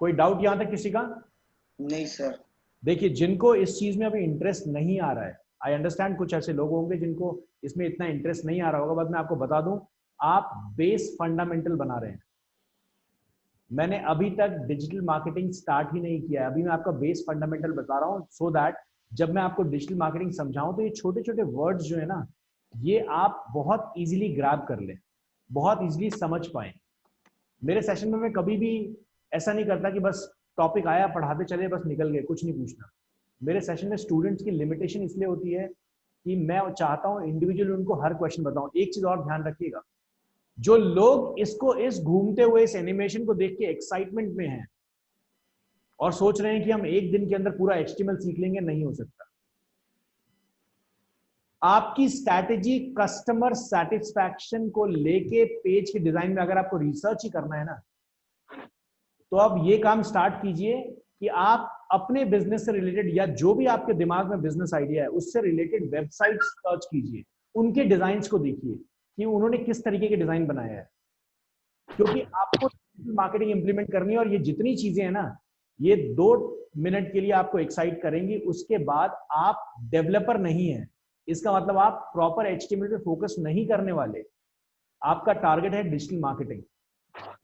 कोई डाउट यहां तक किसी का? नहीं सर। देखिए, जिनको इस चीज में अभी इंटरेस्ट नहीं आ रहा है, आई अंडरस्टैंड, कुछ ऐसे लोग होंगे जिनको इसमें इतना इंटरेस्ट नहीं आ रहा होगा, बट मैं आपको बता दूं, आप बेस फंडामेंटल बना रहे हैं। मैंने अभी तक डिजिटल मार्केटिंग स्टार्ट ही नहीं किया है, अभी मैं आपका बेस फंडामेंटल बता रहा हूं, सो दैट जब मैं आपको डिजिटल मार्केटिंग समझाऊं तो ये छोटे छोटे वर्ड्स जो है ना, ये आप बहुत इजीली ग्रैब कर लें, बहुत इजीली समझ पाए। मेरे सेशन में मैं कभी भी ऐसा नहीं करता कि बस टॉपिक आया पढ़ाते चले बस निकल गए, कुछ नहीं पूछना। मेरे सेशन में स्टूडेंट्स की लिमिटेशन इसलिए होती है कि मैं चाहता हूं इंडिविजुअल उनको हर क्वेश्चन बताऊं। एक चीज और ध्यान रखिएगा, जो लोग इसको इस घूमते हुए इस एनिमेशन को देख के एक्साइटमेंट में हैं, और सोच रहे हैं कि हम एक दिन के अंदर पूरा HTML सीख लेंगे, नहीं हो सकता। आपकी स्ट्रैटेजी कस्टमर सेटिस्फैक्शन को लेके पेज के डिजाइन में अगर आपको रिसर्च ही करना है ना, तो आप ये काम स्टार्ट कीजिए कि आप अपने बिजनेस से रिलेटेड या जो भी आपके दिमाग में बिजनेस आइडिया है उससे रिलेटेड वेबसाइट सर्च कीजिए, उनके डिजाइन्स को देखिए कि उन्होंने किस तरीके के डिजाइन बनाया है, क्योंकि आपको मार्केटिंग इंप्लीमेंट करनी है और ये जितनी चीजें हैं ना, ये 2 मिनट के लिए आपको एक्साइट करेंगी, उसके बाद आप डेवलपर नहीं है, इसका मतलब आप प्रॉपर HTML पे फोकस नहीं करने वाले, आपका टारगेट है डिजिटल मार्केटिंग।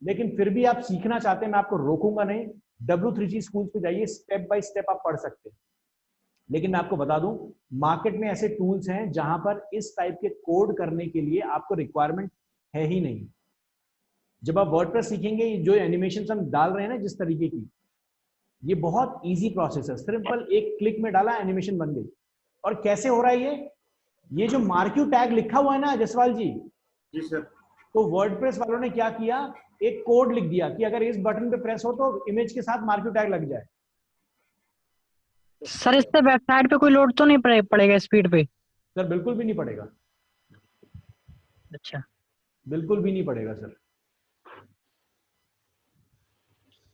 लेकिन फिर भी आप सीखना चाहते हैं, मैं आपको रोकूंगा नहीं, W3C स्कूल्स पे जाइए, स्टेप बाय स्टेप आप पढ़ सकते हैं। लेकिन मैं आपको बता दूं, मार्केट में ऐसे टूल्स हैं जहां पर इस टाइप के कोड करने के लिए आपको रिक्वायरमेंट है ही नहीं। जब आप वर्डप्रेस सीखेंगे, जो एनिमेशन हम डाल रहे हैं ना जिस तरीके की, ये बहुत इजी प्रोसेस है, सिंपल एक क्लिक में डाला एनिमेशन बन गई। और कैसे हो रहा है ये जो मार्क्यू टैग लिखा हुआ है ना जसवाल जी, जी सर, तो वर्डप्रेस वालों ने क्या किया, एक कोड लिख दिया कि अगर इस बटन पे प्रेस हो तो इमेज के साथ मार्क्यू टैग लग जाए। सर इससे वेबसाइट पे कोई लोड तो नहीं पड़ेगा स्पीड पे? सर बिल्कुल भी नहीं पड़ेगा, अच्छा, बिल्कुल भी नहीं पड़ेगा सर।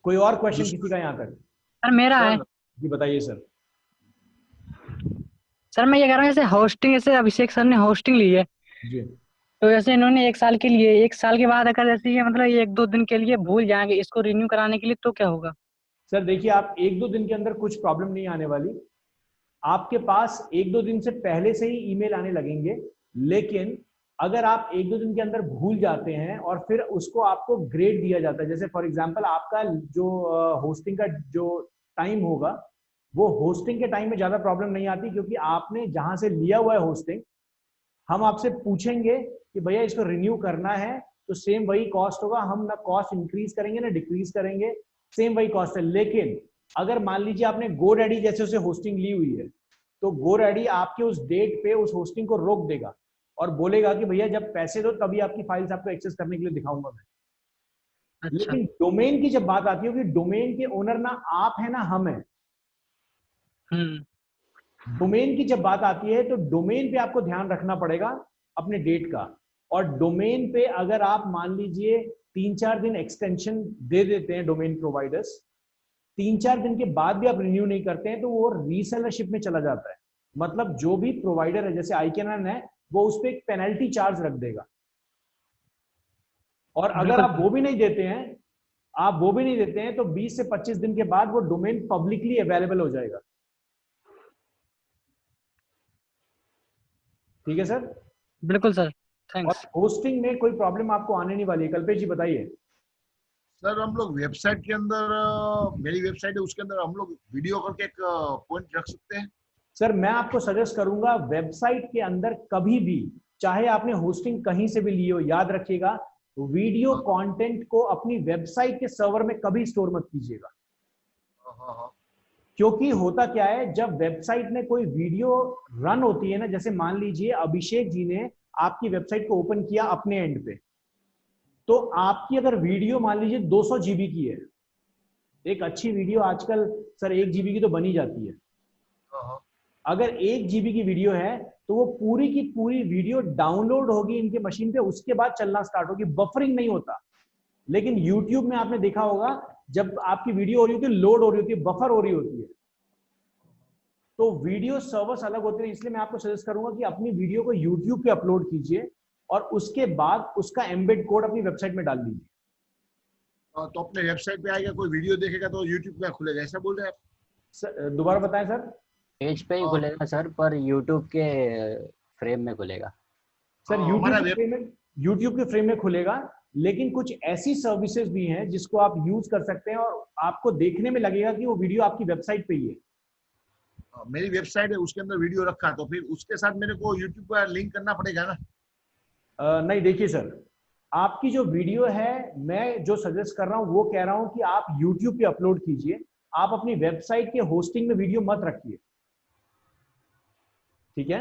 कोई और क्वेश्चन किसी का यहाँ तक? सर मेरा है। जी बताइए सर। सर मैं ये कह रहा हूँ, जैसे होस्टिंग, जैसे अभिषेक सर ने होस्टिंग ली है, जी तो जैसे इन्होंने 1 साल के लिए, 1 साल के बाद अगर जैसे ये मतलब 1-2 दिन के लिए भूल जाएंगे इसको रिन्यू कराने के लिए, तो क्या होगा? सर देखिए, आप 1-2 दिन के अंदर कुछ प्रॉब्लम नहीं आने वाली, आपके पास 1-2 दिन से पहले से ही ईमेल आने लगेंगे। लेकिन अगर आप 1-2 दिन के अंदर भूल जाते हैं और फिर उसको आपको ग्रेड दिया जाता है, जैसे फॉर एग्जांपल आपका जो होस्टिंग का जो टाइम होगा, वो होस्टिंग के टाइम में ज्यादा प्रॉब्लम नहीं आती, क्योंकि आपने जहां से लिया हुआ है होस्टिंग, हम आपसे पूछेंगे कि भैया इसको रिन्यू करना है, तो सेम वही कॉस्ट होगा, हम ना कॉस्ट इंक्रीज करेंगे ना डिक्रीज करेंगे, सेम वही कॉस्ट है। लेकिन अगर मान लीजिए आपने GoDaddy जैसे उसे होस्टिंग ली हुई है, तो GoDaddy आपके उस डेट पे उस होस्टिंग को रोक देगा और बोलेगा कि भैया जब पैसे दो तभी आपकी फाइल्स आपको एक्सेस करने के लिए दिखाऊंगा मैं। अच्छा, लेकिन डोमेन की जब बात आती है, कि डोमेन के ओनर ना आप है ना हम है, डोमेन की जब बात आती है तो डोमेन पे आपको ध्यान रखना पड़ेगा अपने डेट का। और डोमेन पे अगर आप मान लीजिए 3-4 दिन एक्सटेंशन दे देते हैं डोमेन प्रोवाइडर्स, 3-4 दिन के बाद भी आप रिन्यू नहीं करते हैं, तो वो रीसेलरशिप में चला जाता है। मतलब जो भी प्रोवाइडर है, जैसे ICANN है, वो उस पर एक पेनल्टी चार्ज रख देगा। और अगर आप वो भी नहीं देते हैं, तो 20 से 25 दिन के बाद वो डोमेन पब्लिकली अवेलेबल हो जाएगा। ठीक है सर? बिल्कुल सर, और थैंक्स। होस्टिंग में कोई प्रॉब्लम आपको आने नहीं वाली है। कल्पेश जी बताइए। सर हम लोग वेबसाइट के अंदर, मेरी वेबसाइट है उसके अंदर हम लोग वीडियो करके एक पॉइंट रख सकते हैं? सर मैं आपको सजेस्ट करूंगा, वेबसाइट के अंदर कभी भी, चाहे आपने होस्टिंग कहीं से भी ली हो, याद रखिएगा वीडियो कंटेंट को अपनी वेबसाइट के सर्वर में कभी स्टोर मत कीजिएगा। क्योंकि होता क्या है, जब वेबसाइट में कोई वीडियो रन होती है ना, जैसे मान लीजिए अभिषेक जी ने आपकी वेबसाइट को ओपन किया अपने एंड पे, तो आपकी अगर वीडियो मान लीजिए 200 GB की है, एक अच्छी वीडियो आजकल सर 1 GB की तो बनी जाती है। अगर 1 GB की वीडियो है तो वो पूरी की पूरी वीडियो डाउनलोड होगी इनके मशीन पे, उसके बाद चलना स्टार्ट होगी, बफरिंग नहीं होता। लेकिन यूट्यूब में आपने देखा होगा, जब आपकी वीडियो हो रही होती है, लोड हो रही होती है, बफर हो रही होती है, तो वीडियो सर्वर्स अलग होते हैं। इसलिए मैं आपको सजेस्ट करूंगा कि अपनी वीडियो को यूट्यूब पे अपलोड कीजिए और उसके बाद उसका एम्बेड कोड अपनी वेबसाइट में डाल दीजिए। तो अपने वेबसाइट पे आएगा, कोई वीडियो देखेगा तो यूट्यूब पे खुलेगा, ऐसा बोल रहे हैं आप? दोबारा बताएं सर। पेज पे ही खुलेगा सर, पर यूट्यूब के फ्रेम में खुलेगा। सर यूट्यूब के फ्रेम में खुलेगा, लेकिन कुछ ऐसी सर्विसेज भी हैं जिसको आप यूज कर सकते हैं और आपको देखने में लगेगा कि वो वीडियो आपकी वेबसाइट पे ही है। मेरी वेबसाइट है उसके अंदर वीडियो रखा, तो फिर उसके साथ मेरे को यूट्यूब पर लिंक करना पड़ेगा ना? नहीं, देखिए सर, आपकी जो वीडियो है, मैं जो सजेस्ट कर रहा हूं वो कह रहा हूं कि आप यूट्यूब पे अपलोड कीजिए, आप अपनी वेबसाइट के होस्टिंग में वीडियो मत रखिए। ठीक है?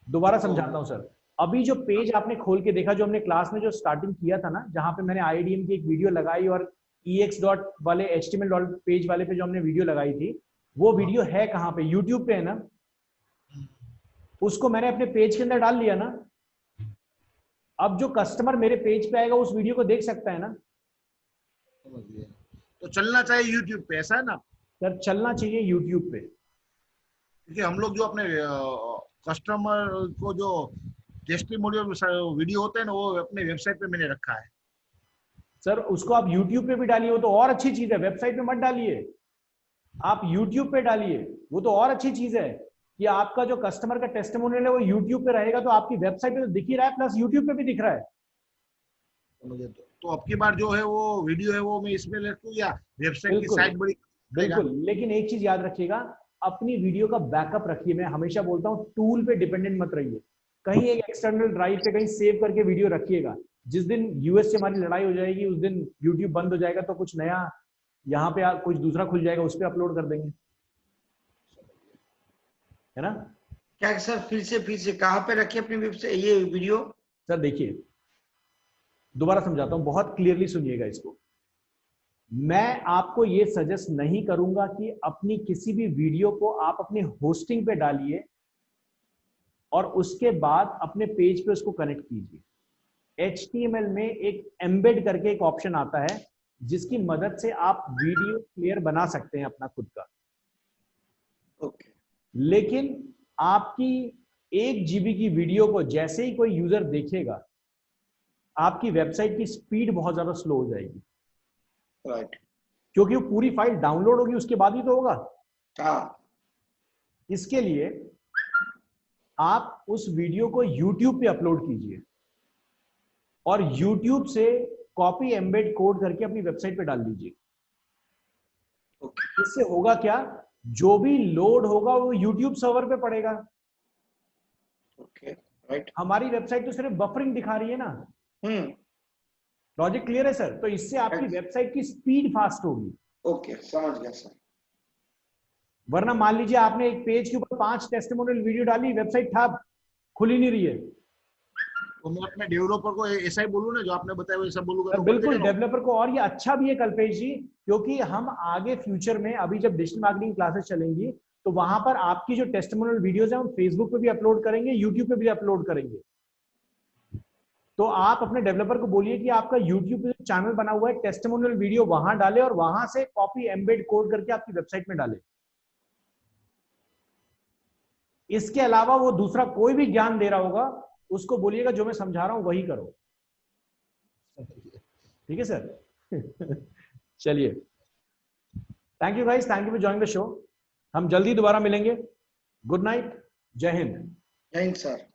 दोबारा समझाता हूं सर। अभी जो पेज आपने खोल के देखा, जो हमने क्लास में जो स्टार्टिंग किया था ना, जहां पे मैंने IIDM की एक वीडियो लगाई और EX डॉट वाले HTML डॉट पेज वाले पे जो हमने वीडियो लगाई थी, वो वीडियो है कहाँ पे? YouTube पे है ना। उसको मैंने अपने पेज के अंदर डाल लिया ना। अब जो कस्टमर मेरे पेज पे आएगा उस वीडियो को देख सकता है ना। समझ गया। तो चलना चाहिए YouTube पे, ऐसा है ना सर? चलना चाहिए YouTube पे, क्योंकि हम लोग जो अपने कस्टमर को जो टेस्टिमोनियल वीडियो होते हैं ना, वो अपने वेबसाइट पे मैंने रखा है। सर उसको आप YouTube पे भी डालिए, वो तो और अच्छी चीज है। वेबसाइट पे मत डालिए, आप YouTube पे डालिए, वो तो और अच्छी चीज है कि आपका जो कस्टमर का टेस्टिमोनियल है वो YouTube पे रहेगा, तो आपकी वेबसाइट पे तो दिख ही रहा है, प्लस YouTube पे भी दिख रहा है। तो अब की बार जो है वो वीडियो है वो मैं इसमें रखूं या वेबसाइट की बिल्कुल, साइट बड़ी? बिल्कुल, लेकिन एक चीज याद रखिएगा, अपनी वीडियो का बैकअप रखिए। मैं हमेशा बोलता हूँ टूल पे डिपेंडेंट मत रहिए, कहीं एक एक्सटर्नल ड्राइव पे कहीं सेव करके वीडियो रखिएगा। जिस दिन यूएस से हमारी लड़ाई हो जाएगी उस दिन यूट्यूब बंद हो जाएगा, तो कुछ नया यहाँ पे कुछ दूसरा खुल जाएगा, उस पर अपलोड कर देंगे, है ना। क्या सर फिर से कहाँ पे रखिए अपनी वेबसाइट ये वीडियो? सर देखिए, दोबारा समझाता हूं, बहुत क्लियरली सुनिएगा इसको। मैं आपको ये सजेस्ट नहीं करूंगा कि अपनी किसी भी वीडियो को आप अपने होस्टिंग पे डालिए और उसके बाद अपने पेज पे उसको कनेक्ट कीजिए। HTML में एक एम्बेड करके एक ऑप्शन आता है जिसकी मदद से आप वीडियो प्लेयर बना सकते हैं अपना खुद का। ओके। लेकिन आपकी 1 GB की वीडियो को जैसे ही कोई यूजर देखेगा, आपकी वेबसाइट की स्पीड बहुत ज्यादा स्लो हो जाएगी। राइट। क्योंकि वो पूरी फाइल डाउनलोड होगी, उसके बाद ही तो होगा। हाँ। इसके लिए आप उस वीडियो को YouTube पे अपलोड कीजिए और YouTube से कॉपी एम्बेड कोड करके अपनी वेबसाइट पे डाल दीजिए। इससे होगा क्या, जो भी लोड होगा वो YouTube सर्वर पे पड़ेगा। Okay, right. हमारी वेबसाइट तो सिर्फ बफरिंग दिखा रही है ना। लॉजिक क्लियर है सर? तो इससे आपकी वेबसाइट की स्पीड फास्ट होगी। ओके, समझ गया सर। वरना मान लीजिए आपने एक पेज के ऊपर 5 टेस्टिमोनियल वीडियो डाली, वेबसाइट ठप, खुल ही नहीं रही है। तो मैं अपने डेवलपर को ऐसा ही बोलूं ना, जो आपने बताया वैसा बोलूंगा तो बिल्कुल डेवलपर को। और ये अच्छा भी है कल्पेश जी, क्योंकि हम आगे फ्यूचर में अभी जब डिजिटल मार्केटिंग क्लासेस चलेंगी तो वहां पर आपकी जो टेस्टिमोनियल वीडियोस है हम फेसबुक पे भी अपलोड करेंगे, यूट्यूब पे भी अपलोड करेंगे। तो आप अपने डेवलपर को बोलिए कि आपका यूट्यूब पे चैनल बना हुआ है, टेस्टिमोनियल वीडियो वहां डाले और वहां से कॉपी एम्बेड कोड करके आपकी वेबसाइट में डाले। इसके अलावा वो दूसरा कोई भी ज्ञान दे रहा होगा, उसको बोलिएगा जो मैं समझा रहा हूं वही करो। ठीक है सर? चलिए, thank you guys, thank you for joining the show. हम जल्दी दोबारा मिलेंगे। गुड नाइट, जय हिंद। जय हिंद सर।